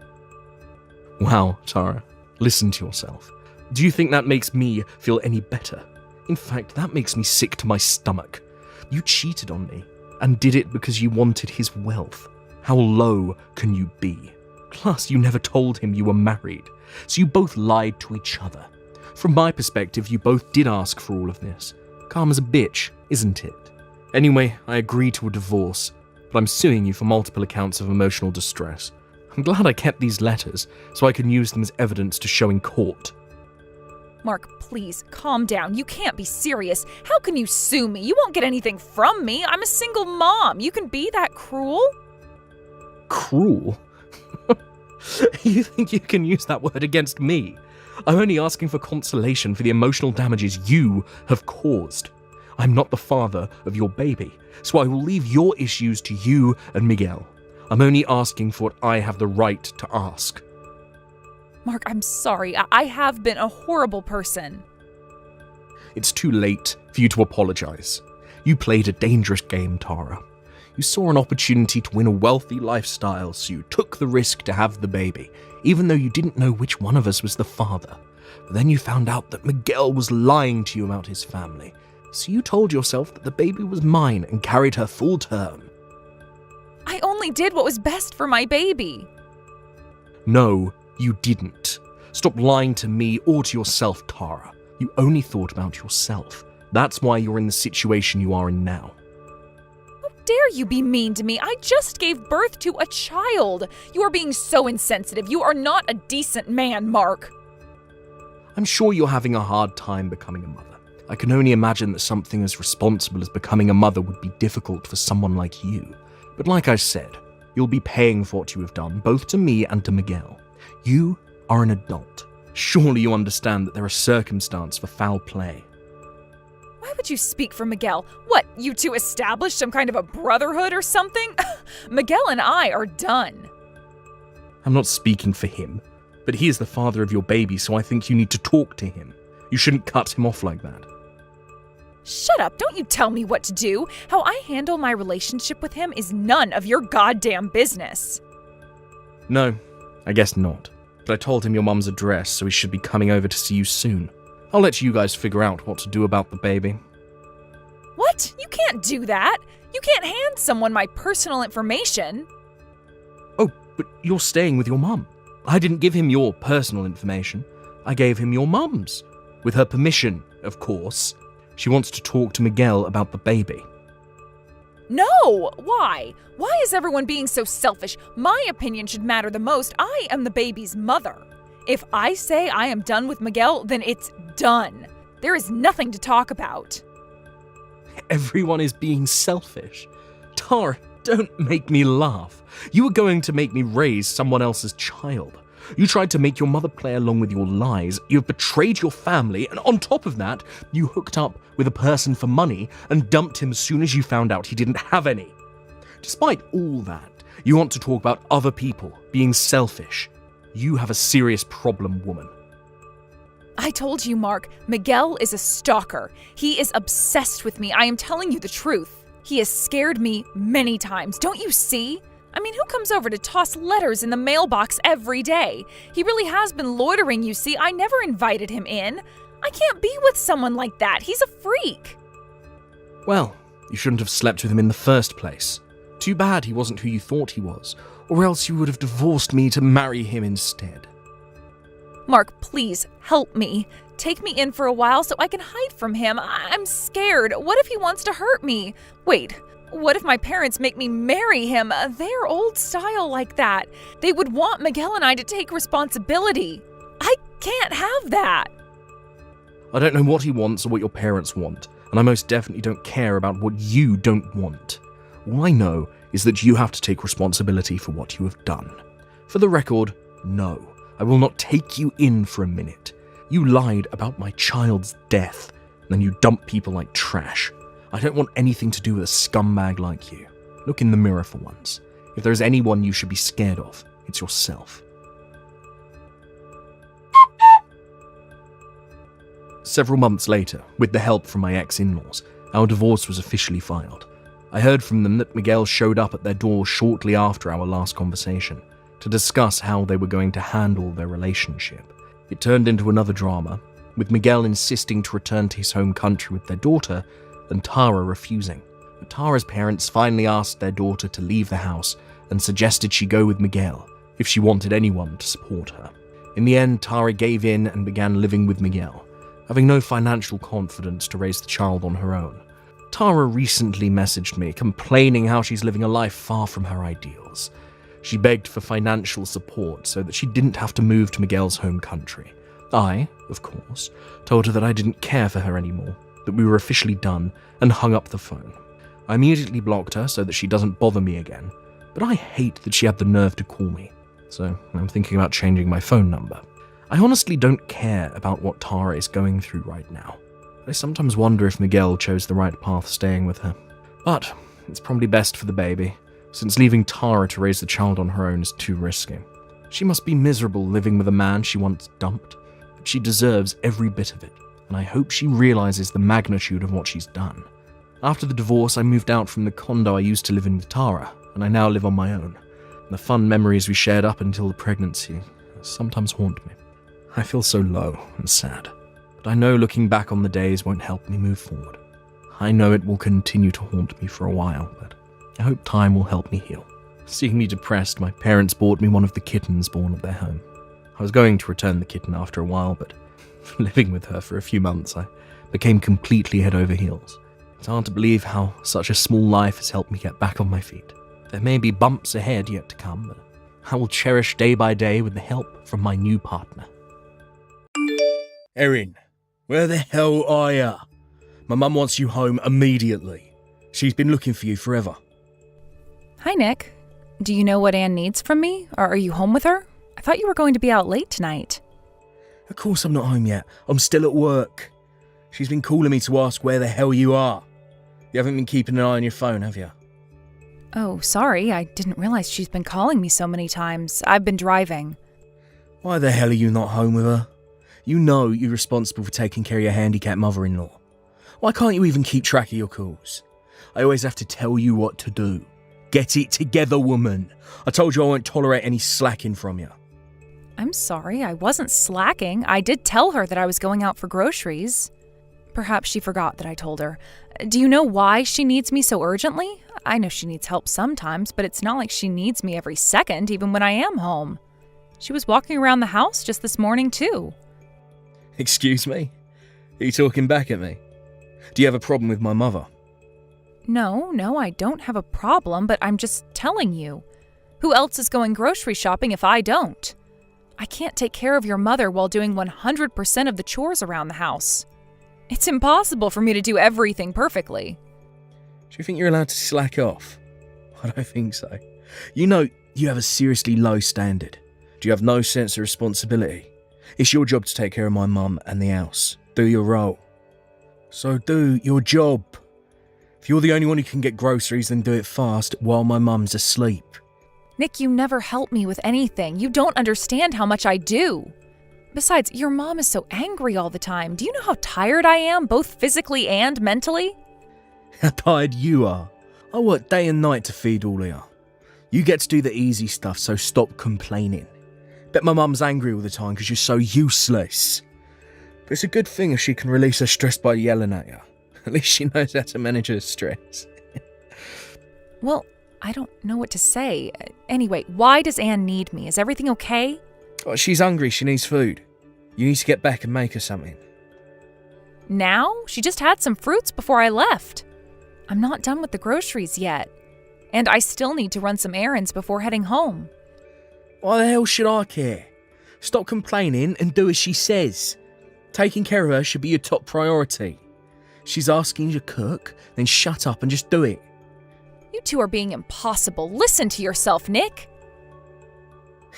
Wow, Tara, listen to yourself. Do you think that makes me feel any better? In fact, that makes me sick to my stomach. You cheated on me, and did it because you wanted his wealth. How low can you be? Plus, you never told him you were married, so you both lied to each other. From my perspective, you both did ask for all of this. Calm as a bitch, isn't it? Anyway, I agreed to a divorce, but I'm suing you for multiple accounts of emotional distress. I'm glad I kept these letters, so I can use them as evidence to show in court. Mark, please, calm down. You can't be serious. How can you sue me? You won't get anything from me. I'm a single mom. You can be that cruel? Cruel? You think you can use that word against me? I'm only asking for consolation for the emotional damages you have caused. I'm not the father of your baby, so I will leave your issues to you and Miguel. I'm only asking for what I have the right to ask. Mark, I'm sorry. I have been a horrible person. It's too late for you to apologize. You played a dangerous game, Tara. You saw an opportunity to win a wealthy lifestyle, so you took the risk to have the baby, even though you didn't know which one of us was the father. But then you found out that Miguel was lying to you about his family, so you told yourself that the baby was mine and carried her full term. I only did what was best for my baby. No, you didn't. Stop lying to me or to yourself, Tara. You only thought about yourself. That's why you're in the situation you are in now. How dare you be mean to me? I just gave birth to a child. You are being so insensitive. You are not a decent man, Mark. I'm sure you're having a hard time becoming a mother. I can only imagine that something as responsible as becoming a mother would be difficult for someone like you. But like I said, you'll be paying for what you have done, both to me and to Miguel. You are an adult. Surely you understand that there are circumstances for foul play. Why would you speak for Miguel? What, you two established some kind of a brotherhood or something? Miguel and I are done. I'm not speaking for him, but he is the father of your baby, so I think you need to talk to him. You shouldn't cut him off like that. Shut up, don't you tell me what to do. How I handle my relationship with him is none of your goddamn business. No, I guess not. But I told him your mum's address, so he should be coming over to see you soon. I'll let you guys figure out what to do about the baby. What? You can't do that. You can't hand someone my personal information. Oh, but you're staying with your mum. I didn't give him your personal information. I gave him your mum's. With her permission, of course. She wants to talk to Miguel about the baby. No! Why? Why is everyone being so selfish? My opinion should matter the most. I am the baby's mother. If I say I am done with Miguel, then it's done. There is nothing to talk about. Everyone is being selfish. Tara, don't make me laugh. You were going to make me raise someone else's child. You tried to make your mother play along with your lies, you have betrayed your family, and on top of that, you hooked up with a person for money and dumped him as soon as you found out he didn't have any. Despite all that, you want to talk about other people being selfish. You have a serious problem, woman. I told you, Mark, Miguel is a stalker. He is obsessed with me. I am telling you the truth. He has scared me many times. Don't you see? I mean, who comes over to toss letters in the mailbox every day? He really has been loitering, you see. I never invited him in. I can't be with someone like that. He's a freak. Well, you shouldn't have slept with him in the first place. Too bad he wasn't who you thought he was, or else you would have divorced me to marry him instead. Mark, please, help me. Take me in for a while so I can hide from him. I'm scared. What if he wants to hurt me? Wait. What if my parents make me marry him? They're old style like that. They would want Miguel and I to take responsibility. I can't have that. I don't know what he wants or what your parents want, and I most definitely don't care about what you don't want. All I know is that you have to take responsibility for what you have done. For the record, no, I will not take you in for a minute. You lied about my child's death, and then you dump people like trash. I don't want anything to do with a scumbag like you. Look in the mirror for once. If there is anyone you should be scared of, it's yourself. Several months later, with the help from my ex-in-laws, our divorce was officially filed. I heard from them that Miguel showed up at their door shortly after our last conversation to discuss how they were going to handle their relationship. It turned into another drama, with Miguel insisting to return to his home country with their daughter and Tara refusing. But Tara's parents finally asked their daughter to leave the house and suggested she go with Miguel if she wanted anyone to support her. In the end, Tara gave in and began living with Miguel, having no financial confidence to raise the child on her own. Tara recently messaged me, complaining how she's living a life far from her ideals. She begged for financial support so that she didn't have to move to Miguel's home country. I, of course, told her that I didn't care for her anymore, that we were officially done, and hung up the phone. I immediately blocked her so that she doesn't bother me again, but I hate that she had the nerve to call me, so I'm thinking about changing my phone number. I honestly don't care about what Tara is going through right now. I sometimes wonder if Miguel chose the right path staying with her. But it's probably best for the baby, since leaving Tara to raise the child on her own is too risky. She must be miserable living with a man she once dumped, but she deserves every bit of it, and I hope she realizes the magnitude of what she's done. After the divorce, I moved out from the condo I used to live in with Tara, and I now live on my own. The fun memories we shared up until the pregnancy sometimes haunt me. I feel so low and sad. But I know looking back on the days won't help me move forward. I know it will continue to haunt me for a while, but I hope time will help me heal. Seeing me depressed, my parents bought me one of the kittens born at their home. I was going to return the kitten after a while, but living with her for a few months, I became completely head over heels. It's hard to believe how such a small life has helped me get back on my feet. There may be bumps ahead yet to come, but I will cherish day by day with the help from my new partner. Erin, where the hell are ya? My mum wants you home immediately. She's been looking for you forever. Hi, Nick. Do you know what Anne needs from me? Or are you home with her? I thought you were going to be out late tonight. Of course I'm not home yet. I'm still at work. She's been calling me to ask where the hell you are. You haven't been keeping an eye on your phone, have you? Oh, sorry. I didn't realize she's been calling me so many times. I've been driving. Why the hell are you not home with her? You know you're responsible for taking care of your handicapped mother-in-law. Why can't you even keep track of your calls? I always have to tell you what to do. Get it together, woman. I told you I won't tolerate any slacking from you. I'm sorry. I wasn't slacking. I did tell her that I was going out for groceries. Perhaps she forgot that I told her. Do you know why she needs me so urgently? I know she needs help sometimes, but it's not like she needs me every second, even when I am home. She was walking around the house just this morning, too. Excuse me? Are you talking back at me? Do you have a problem with my mother? No, I don't have a problem, but I'm just telling you. Who else is going grocery shopping if I don't? I can't take care of your mother while doing 100% of the chores around the house. It's impossible for me to do everything perfectly. Do you think you're allowed to slack off? I don't think so. You know you have a seriously low standard. Do you have no sense of responsibility? It's your job to take care of my mum and the house. Do your role. So do your job. If you're the only one who can get groceries, then do it fast while my mum's asleep. Nick, you never help me with anything. You don't understand how much I do. Besides, your mom is so angry all the time. Do you know how tired I am, both physically and mentally? How tired you are. I work day and night to feed all of you. You get to do the easy stuff, so stop complaining. Bet my mum's angry all the time because you're so useless. But it's a good thing if she can release her stress by yelling at you. At least she knows how to manage her stress. Well, I don't know what to say. Anyway, why does Anne need me? Is everything okay? Oh, she's hungry, she needs food. You need to get back and make her something. Now? She just had some fruits before I left. I'm not done with the groceries yet. And I still need to run some errands before heading home. Why the hell should I care? Stop complaining and do as she says. Taking care of her should be your top priority. She's asking you to cook, then shut up and just do it. You two are being impossible. Listen to yourself, Nick.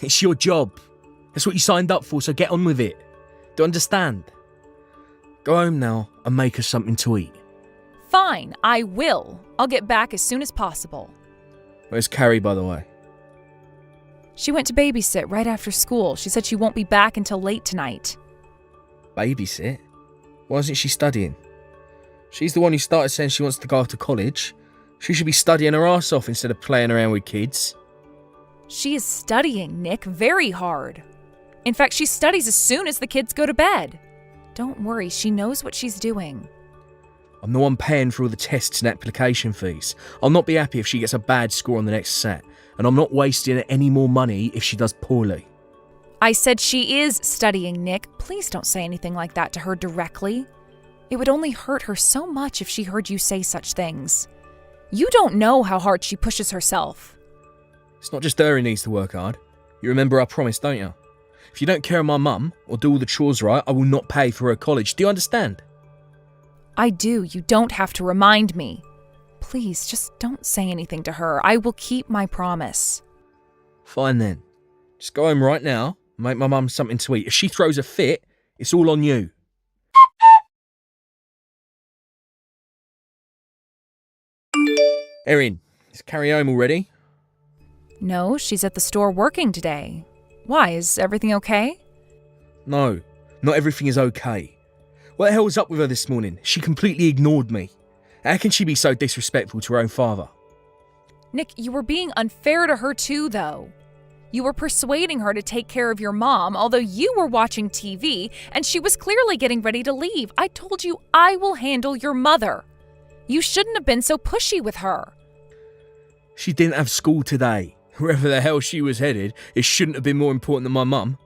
It's your job. That's what you signed up for, so get on with it. Do you understand? Go home now and make her something to eat. Fine, I will. I'll get back as soon as possible. Where's Carrie, by the way? She went to babysit right after school. She said she won't be back until late tonight. Babysit? Why isn't she studying? She's the one who started saying she wants to go off to college. She should be studying her ass off instead of playing around with kids. She is studying, Nick, very hard. In fact, she studies as soon as the kids go to bed. Don't worry, she knows what she's doing. I'm the one paying for all the tests and application fees. I'll not be happy if she gets a bad score on the next set, and I'm not wasting any more money if she does poorly. I said she is studying, Nick. Please don't say anything like that to her directly. It would only hurt her so much if she heard you say such things. You don't know how hard she pushes herself. It's not just her who needs to work hard. You remember our promise, don't you? If you don't care of my mum, or do all the chores right, I will not pay for her college. Do you understand? I do. You don't have to remind me. Please, just don't say anything to her. I will keep my promise. Fine then. Just go home right now, and make my mum something to eat. If she throws a fit, it's all on you. Erin, is Carrie home already? No, she's at the store working today. Why, is everything okay? No, not everything is okay. What the hell was up with her this morning? She completely ignored me. How can she be so disrespectful to her own father? Nick, you were being unfair to her too, though. You were persuading her to take care of your mom, although you were watching TV, and she was clearly getting ready to leave. I told you I will handle your mother. You shouldn't have been so pushy with her. She didn't have school today. Wherever the hell she was headed, it shouldn't have been more important than my mum.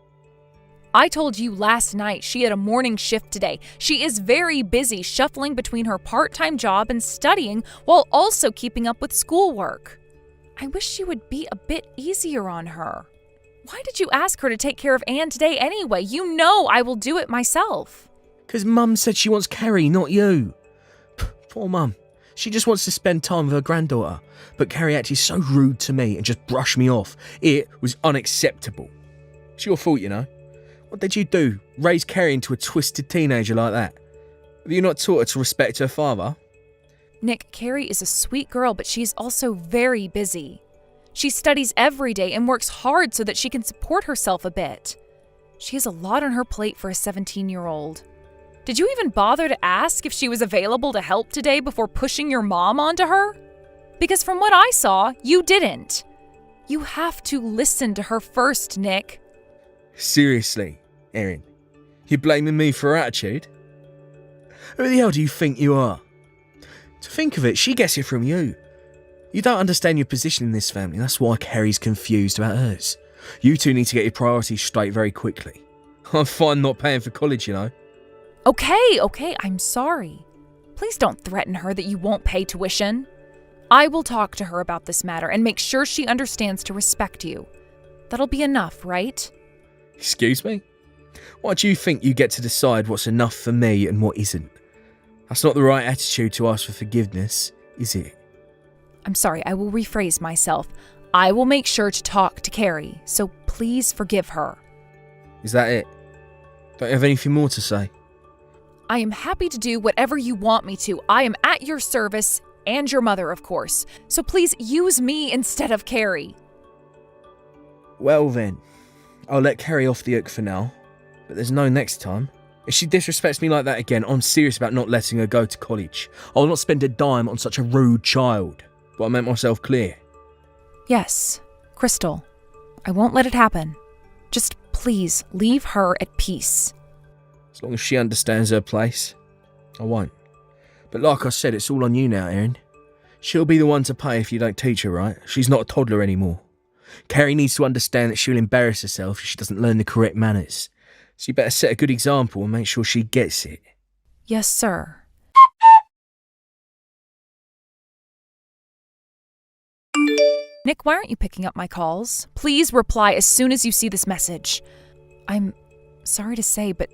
I told you last night she had a morning shift today. She is very busy shuffling between her part-time job and studying while also keeping up with schoolwork. I wish you would be a bit easier on her. Why did you ask her to take care of Anne today anyway? You know I will do it myself. 'Cause Mum said she wants Carrie, not you. Poor Mum. She just wants to spend time with her granddaughter. But Carrie acted so rude to me and just brushed me off. It was unacceptable. It's your fault, you know. What did you do? Raise Carrie into a twisted teenager like that? Have you not taught her to respect her father? Nick, Carrie is a sweet girl, but she's also very busy. She studies every day and works hard so that she can support herself a bit. She has a lot on her plate for a 17-year-old. Did you even bother to ask if she was available to help today before pushing your mom onto her? Because from what I saw, you didn't. You have to listen to her first, Nick. Seriously, Erin, you're blaming me for her attitude? Who the hell do you think you are? To think of it, she gets it from you. You don't understand your position in this family, that's why Carrie's confused about hers. You two need to get your priorities straight very quickly. I'm fine not paying for college, you know. Okay, I'm sorry. Please don't threaten her that you won't pay tuition. I will talk to her about this matter and make sure she understands to respect you. That'll be enough, right? Excuse me? Why do you think you get to decide what's enough for me and what isn't? That's not the right attitude to ask for forgiveness, is it? I'm sorry, I will rephrase myself. I will make sure to talk to Carrie, so please forgive her. Is that it? Don't you have anything more to say? I am happy to do whatever you want me to. I am at your service, and your mother, of course. So please use me instead of Carrie. Well then, I'll let Carrie off the hook for now, but there's no next time. If she disrespects me like that again, I'm serious about not letting her go to college. I'll not spend a dime on such a rude child. But I meant myself clear. Yes, Crystal. I won't let it happen. Just please leave her at peace. As long as she understands her place, I won't. But like I said, it's all on you now, Erin. She'll be the one to pay if you don't teach her right. She's not a toddler anymore. Carrie needs to understand that she'll embarrass herself if she doesn't learn the correct manners. So you better set a good example and make sure she gets it. Yes, sir. Nick, why aren't you picking up my calls? Please reply as soon as you see this message. I'm sorry to say, but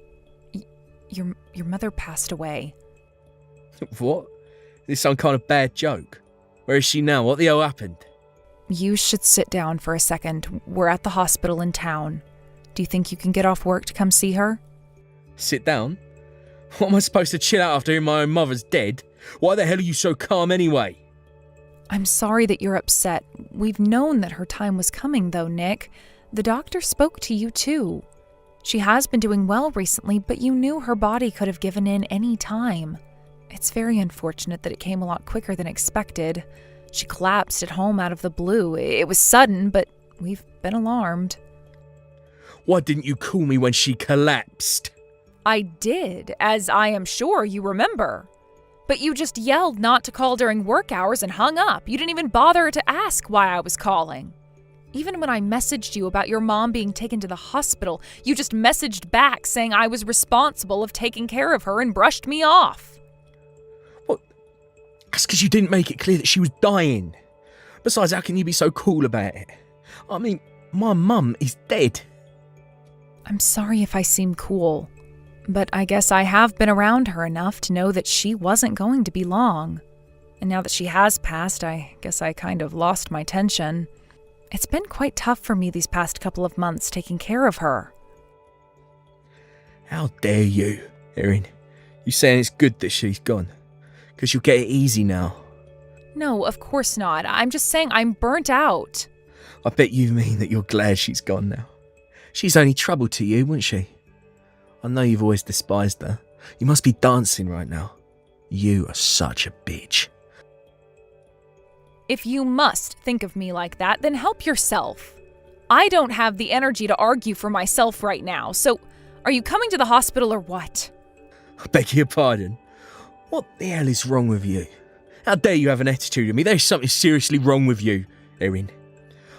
your mother passed away. What? Is this some kind of bad joke? Where is she now? What the hell happened? You should sit down for a second. We're at the hospital in town. Do you think you can get off work to come see her? Sit down? What am I supposed to chill out after hearing my own mother's dead? Why the hell are you so calm anyway? I'm sorry that you're upset. We've known that her time was coming, though, Nick. The doctor spoke to you, too. She has been doing well recently, but you knew her body could have given in any time. It's very unfortunate that it came a lot quicker than expected. She collapsed at home out of the blue. It was sudden, but we've been alarmed. Why didn't you call me when she collapsed? I did, as I am sure you remember. But you just yelled not to call during work hours and hung up. You didn't even bother to ask why I was calling. Even when I messaged you about your mom being taken to the hospital, you just messaged back saying I was responsible of taking care of her and brushed me off. What? That's because you didn't make it clear that she was dying. Besides, how can you be so cool about it? I mean, my mum is dead. I'm sorry if I seem cool, but I guess I have been around her enough to know that she wasn't going to be long. And now that she has passed, I guess I kind of lost my tension. It's been quite tough for me these past couple of months taking care of her. How dare you, Erin? You saying it's good that she's gone? Because you'll get it easy now. No, of course not. I'm just saying I'm burnt out. I bet you mean that you're glad she's gone now. She's only trouble to you, wasn't she? I know you've always despised her. You must be dancing right now. You are such a bitch. If you must think of me like that, then help yourself. I don't have the energy to argue for myself right now, so are you coming to the hospital or what? I beg your pardon. What the hell is wrong with you? How dare you have an attitude of me? There's something seriously wrong with you, Erin.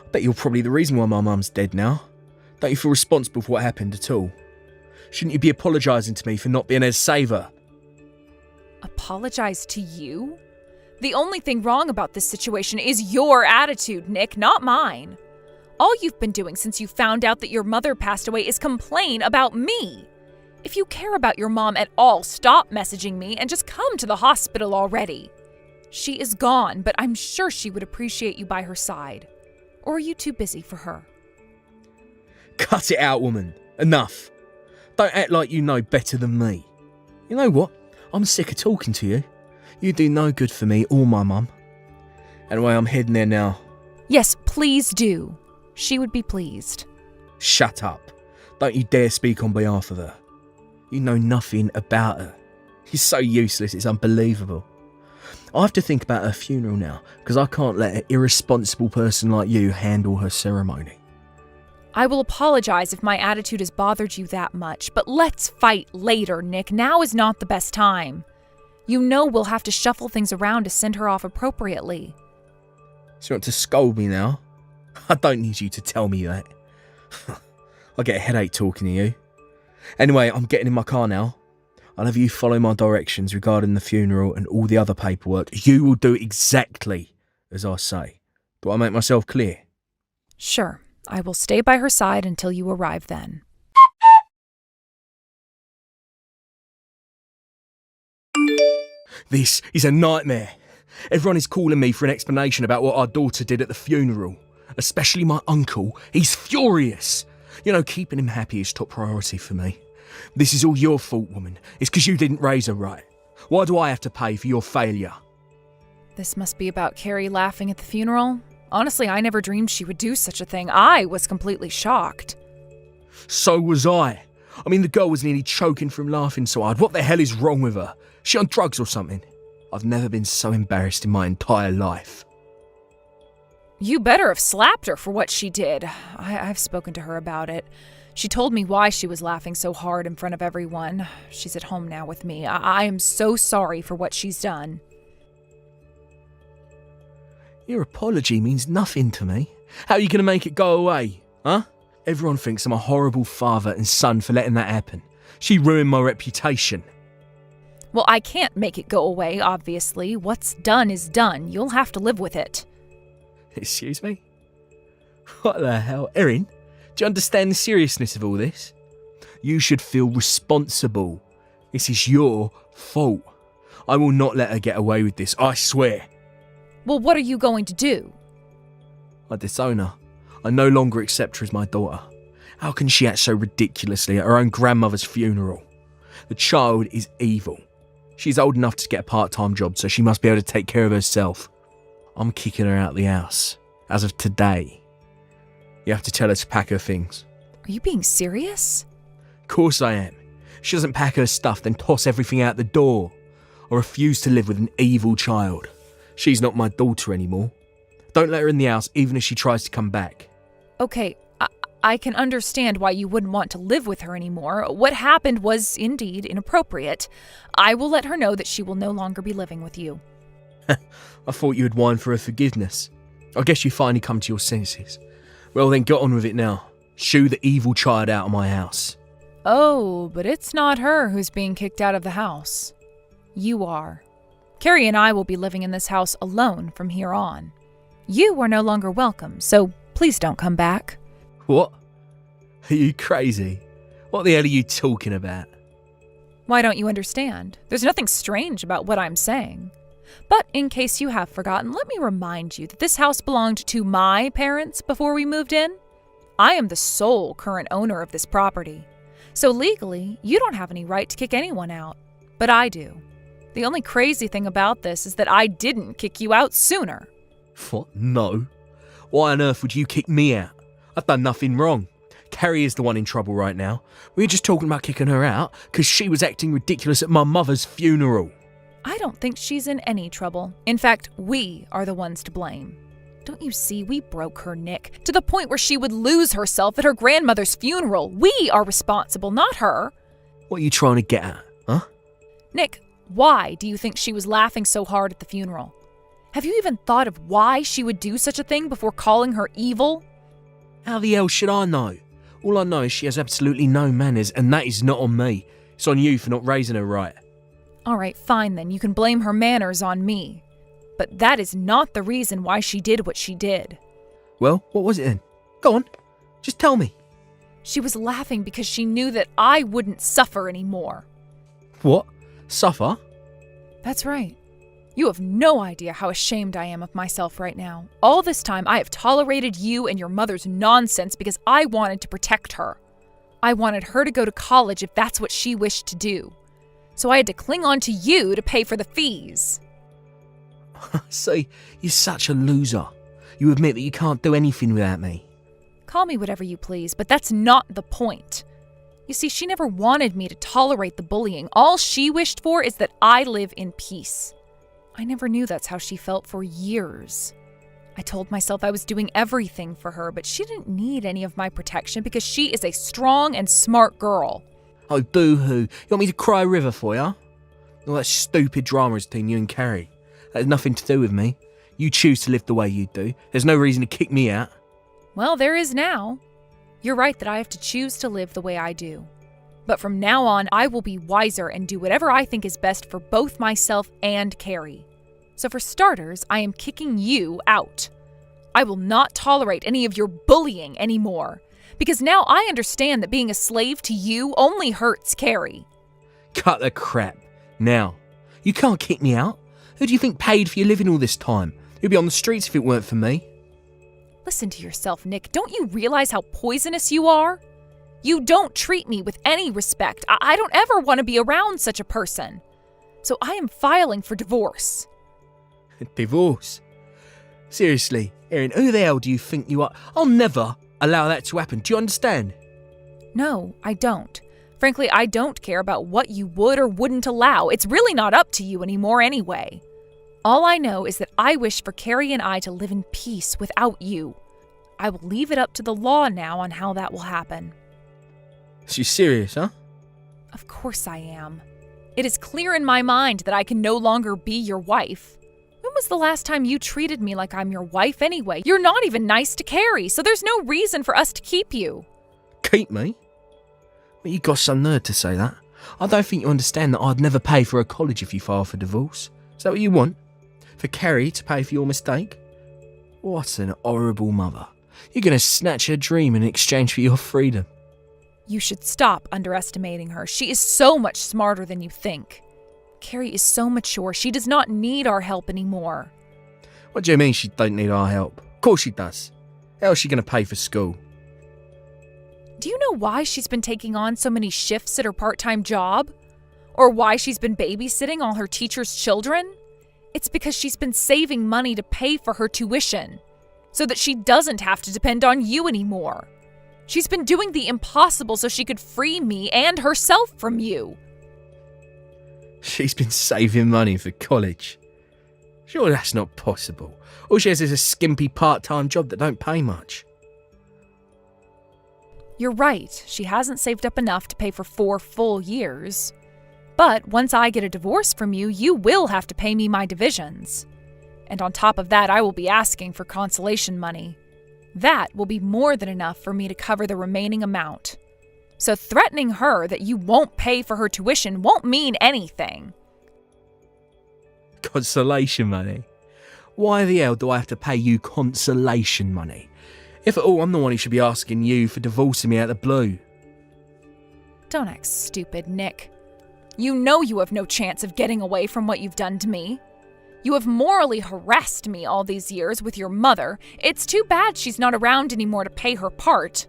I bet you're probably the reason why my mum's dead now. Don't you feel responsible for what happened at all? Shouldn't you be apologising to me for not being able to save her? Apologize to you? The only thing wrong about this situation is your attitude, Nick, not mine. All you've been doing since you found out that your mother passed away is complain about me. If you care about your mom at all, stop messaging me and just come to the hospital already. She is gone, but I'm sure she would appreciate you by her side. Or are you too busy for her? Cut it out, woman. Enough. Don't act like you know better than me. You know what? I'm sick of talking to you. You do no good for me or my mum. Anyway, I'm heading there now. Yes, please do. She would be pleased. Shut up. Don't you dare speak on behalf of her. You know nothing about her. You're so useless, it's unbelievable. I have to think about her funeral now, because I can't let an irresponsible person like you handle her ceremony. I will apologize if my attitude has bothered you that much, but let's fight later, Nick. Now is not the best time. You know we'll have to shuffle things around to send her off appropriately. So you want to scold me now? I don't need you to tell me that. I get a headache talking to you. Anyway, I'm getting in my car now. I'll have you follow my directions regarding the funeral and all the other paperwork. You will do exactly as I say. Do I make myself clear? Sure. I will stay by her side until you arrive then. This is a nightmare. Everyone is calling me for an explanation about what our daughter did at the funeral. Especially my uncle. He's furious. You know, keeping him happy is top priority for me. This is all your fault, woman. It's because you didn't raise her right. Why do I have to pay for your failure? This must be about Carrie laughing at the funeral. Honestly, I never dreamed she would do such a thing. I was completely shocked. So was I. I mean, the girl was nearly choking from laughing so hard. What the hell is wrong with her? Is she on drugs or something? I've never been so embarrassed in my entire life. You better have slapped her for what she did. I've spoken to her about it. She told me why she was laughing so hard in front of everyone. She's at home now with me. I am so sorry for what she's done. Your apology means nothing to me. How are you going to make it go away, huh? Everyone thinks I'm a horrible father and son for letting that happen. She ruined my reputation. Well, I can't make it go away, obviously. What's done is done. You'll have to live with it. Excuse me? What the hell? Erin, do you understand the seriousness of all this? You should feel responsible. This is your fault. I will not let her get away with this, I swear. Well, what are you going to do? I disown her. I no longer accept her as my daughter. How can she act so ridiculously at her own grandmother's funeral? The child is evil. She's old enough to get a part-time job, so she must be able to take care of herself. I'm kicking her out of the house. As of today. You have to tell her to pack her things. Are you being serious? Of course I am. She doesn't pack her stuff, then toss everything out the door. I refuse to live with an evil child. She's not my daughter anymore. Don't let her in the house, even if she tries to come back. Okay, I can understand why you wouldn't want to live with her anymore. What happened was indeed inappropriate. I will let her know that she will no longer be living with you. I thought you would whine for her forgiveness. I guess you finally come to your senses. Well then, get on with it now. Shoo the evil child out of my house. Oh, but it's not her who's being kicked out of the house. You are. Carrie and I will be living in this house alone from here on. You are no longer welcome, so please don't come back. What? Are you crazy? What the hell are you talking about? Why don't you understand? There's nothing strange about what I'm saying. But in case you have forgotten, let me remind you that this house belonged to my parents before we moved in. I am the sole current owner of this property. So legally, you don't have any right to kick anyone out. But I do. The only crazy thing about this is that I didn't kick you out sooner. What? No. Why on earth would you kick me out? I've done nothing wrong. Carrie is the one in trouble right now. We were just talking about kicking her out because she was acting ridiculous at my mother's funeral. I don't think she's in any trouble. In fact, we are the ones to blame. Don't you see, we broke her, Nick, to the point where she would lose herself at her grandmother's funeral. We are responsible, not her. What are you trying to get at, huh? Nick, why do you think she was laughing so hard at the funeral? Have you even thought of why she would do such a thing before calling her evil? How the hell should I know? All I know is she has absolutely no manners, and that is not on me. It's on you for not raising her right. All right, fine then. You can blame her manners on me. But that is not the reason why she did what she did. Well, what was it then? Go on. Just tell me. She was laughing because she knew that I wouldn't suffer anymore. What? Suffer? That's right. You have no idea how ashamed I am of myself right now. All this time, I have tolerated you and your mother's nonsense because I wanted to protect her. I wanted her to go to college if that's what she wished to do. So I had to cling on to you to pay for the fees. See, you're such a loser. You admit that you can't do anything without me. Call me whatever you please, but that's not the point. You see, she never wanted me to tolerate the bullying. All she wished for is that I live in peace. I never knew that's how she felt for years. I told myself I was doing everything for her, but she didn't need any of my protection because she is a strong and smart girl. Oh, boo-hoo. You want me to cry a river for you? All that stupid drama is between you and Carrie. That has nothing to do with me. You choose to live the way you do. There's no reason to kick me out. Well, there is now. You're right that I have to choose to live the way I do. But from now on, I will be wiser and do whatever I think is best for both myself and Carrie. So for starters, I am kicking you out. I will not tolerate any of your bullying anymore. Because now I understand that being a slave to you only hurts Carrie. Cut the crap. Now. You can't kick me out. Who do you think paid for your living all this time? You'd be on the streets if it weren't for me. Listen to yourself, Nick. Don't you realize how poisonous you are? You don't treat me with any respect. I don't ever want to be around such a person. So I am filing for divorce. Divorce? Seriously, Erin, who the hell do you think you are? I'll never allow that to happen. Do you understand? No, I don't. Frankly, I don't care about what you would or wouldn't allow. It's really not up to you anymore anyway. All I know is that I wish for Carrie and I to live in peace without you. I will leave it up to the law now on how that will happen. She's serious, huh? Of course I am. It is clear in my mind that I can no longer be your wife. When was the last time you treated me like I'm your wife anyway? You're not even nice to Carrie, so there's no reason for us to keep you. Keep me? Well, you got some nerve to say that. I don't think you understand that I'd never pay for her college if you file for divorce. Is that what you want? For Carrie to pay for your mistake? What an horrible mother. You're going to snatch her dream in exchange for your freedom. You should stop underestimating her. She is so much smarter than you think. Carrie is so mature. She does not need our help anymore. What do you mean she don't need our help? Of course she does. How is she going to pay for school? Do you know why she's been taking on so many shifts at her part-time job? or why she's been babysitting all her teachers' children? It's because she's been saving money to pay for her tuition, so that she doesn't have to depend on you anymore. She's been doing the impossible so she could free me and herself from you. She's been saving money for college. Sure, that's not possible. All she has is a skimpy part-time job that don't pay much. You're right, she hasn't saved up enough to pay for 4 full years. But once I get a divorce from you, you will have to pay me my divisions. And on top of that, I will be asking for consolation money. That will be more than enough for me to cover the remaining amount. So threatening her that you won't pay for her tuition won't mean anything. Consolation money? Why the hell do I have to pay you consolation money? If at all, I'm the one who should be asking you for divorcing me out of the blue. Don't act stupid, Nick. You know you have no chance of getting away from what you've done to me. You have morally harassed me all these years with your mother. It's too bad she's not around anymore to pay her part.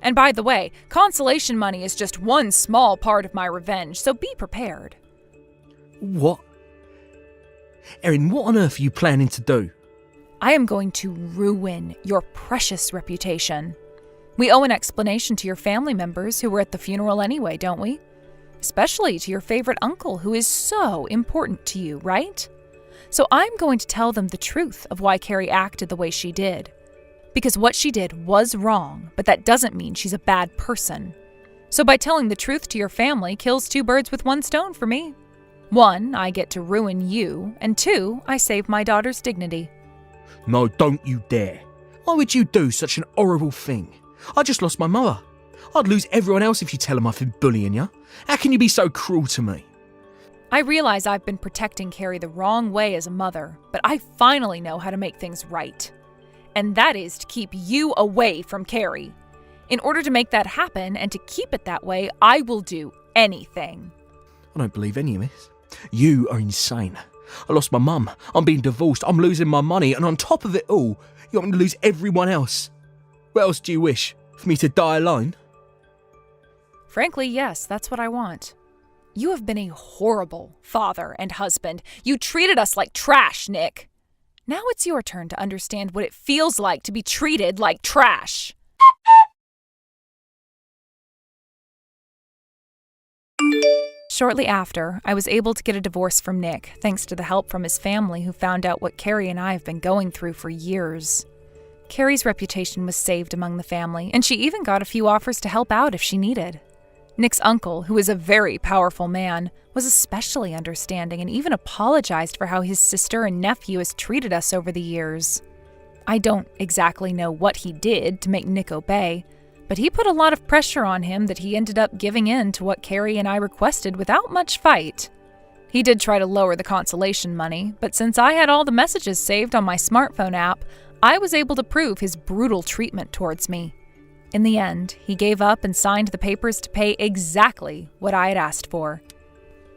And by the way, consolation money is just one small part of my revenge, so be prepared. What? Erin, what on earth are you planning to do? I am going to ruin your precious reputation. We owe an explanation to your family members who were at the funeral anyway, don't we? Especially to your favorite uncle who is so important to you, right? So I'm going to tell them the truth of why Carrie acted the way she did. Because what she did was wrong, but that doesn't mean she's a bad person. So by telling the truth to your family kills 2 birds with 1 stone for me. 1, I get to ruin you, and 2, I save my daughter's dignity. No, don't you dare. Why would you do such an horrible thing? I just lost my mother. I'd lose everyone else if you tell them I've been bullying you. How can you be so cruel to me? I realize I've been protecting Carrie the wrong way as a mother, but I finally know how to make things right. And that is to keep you away from Carrie. In order to make that happen and to keep it that way, I will do anything. I don't believe any of this. You are insane. I lost my mum. I'm being divorced. I'm losing my money. And on top of it all, you want me to lose everyone else. What else do you wish? For me to die alone? Frankly, yes, that's what I want. You have been a horrible father and husband. You treated us like trash, Nick. Now it's your turn to understand what it feels like to be treated like trash. Shortly after, I was able to get a divorce from Nick, thanks to the help from his family who found out what Carrie and I have been going through for years. Carrie's reputation was saved among the family, and she even got a few offers to help out if she needed. Nick's uncle, who is a very powerful man, was especially understanding and even apologized for how his sister and nephew has treated us over the years. I don't exactly know what he did to make Nick obey, but he put a lot of pressure on him that he ended up giving in to what Carrie and I requested without much fight. He did try to lower the consolation money, but since I had all the messages saved on my smartphone app, I was able to prove his brutal treatment towards me. In the end, he gave up and signed the papers to pay exactly what I had asked for.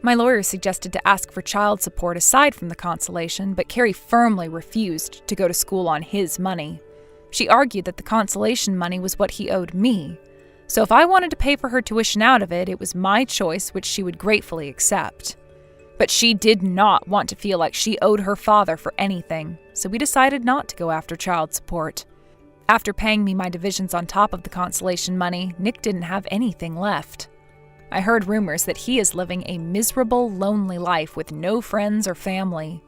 My lawyer suggested to ask for child support aside from the consolation, but Carrie firmly refused to go to school on his money. She argued that the consolation money was what he owed me, so if I wanted to pay for her tuition out of it, it was my choice, which she would gratefully accept. But she did not want to feel like she owed her father for anything, so we decided not to go after child support. After paying me my divisions on top of the consolation money, Nick didn't have anything left. I heard rumors that he is living a miserable, lonely life with no friends or family.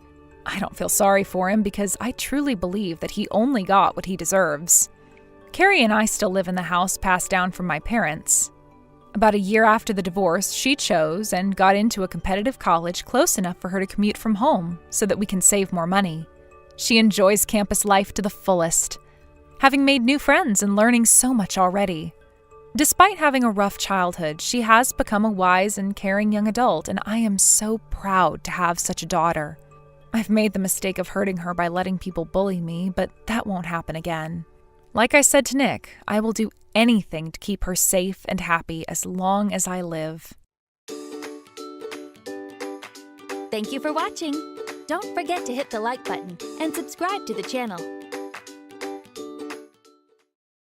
I don't feel sorry for him because I truly believe that he only got what he deserves. Carrie and I still live in the house passed down from my parents. About a year after the divorce, she chose and got into a competitive college close enough for her to commute from home so that we can save more money. She enjoys campus life to the fullest, having made new friends and learning so much already. Despite having a rough childhood, she has become a wise and caring young adult, and I am so proud to have such a daughter. I've made the mistake of hurting her by letting people bully me, but that won't happen again. Like I said to Nick, I will do anything to keep her safe and happy as long as I live. Thank you for watching. Don't forget to hit the like button and subscribe to the channel.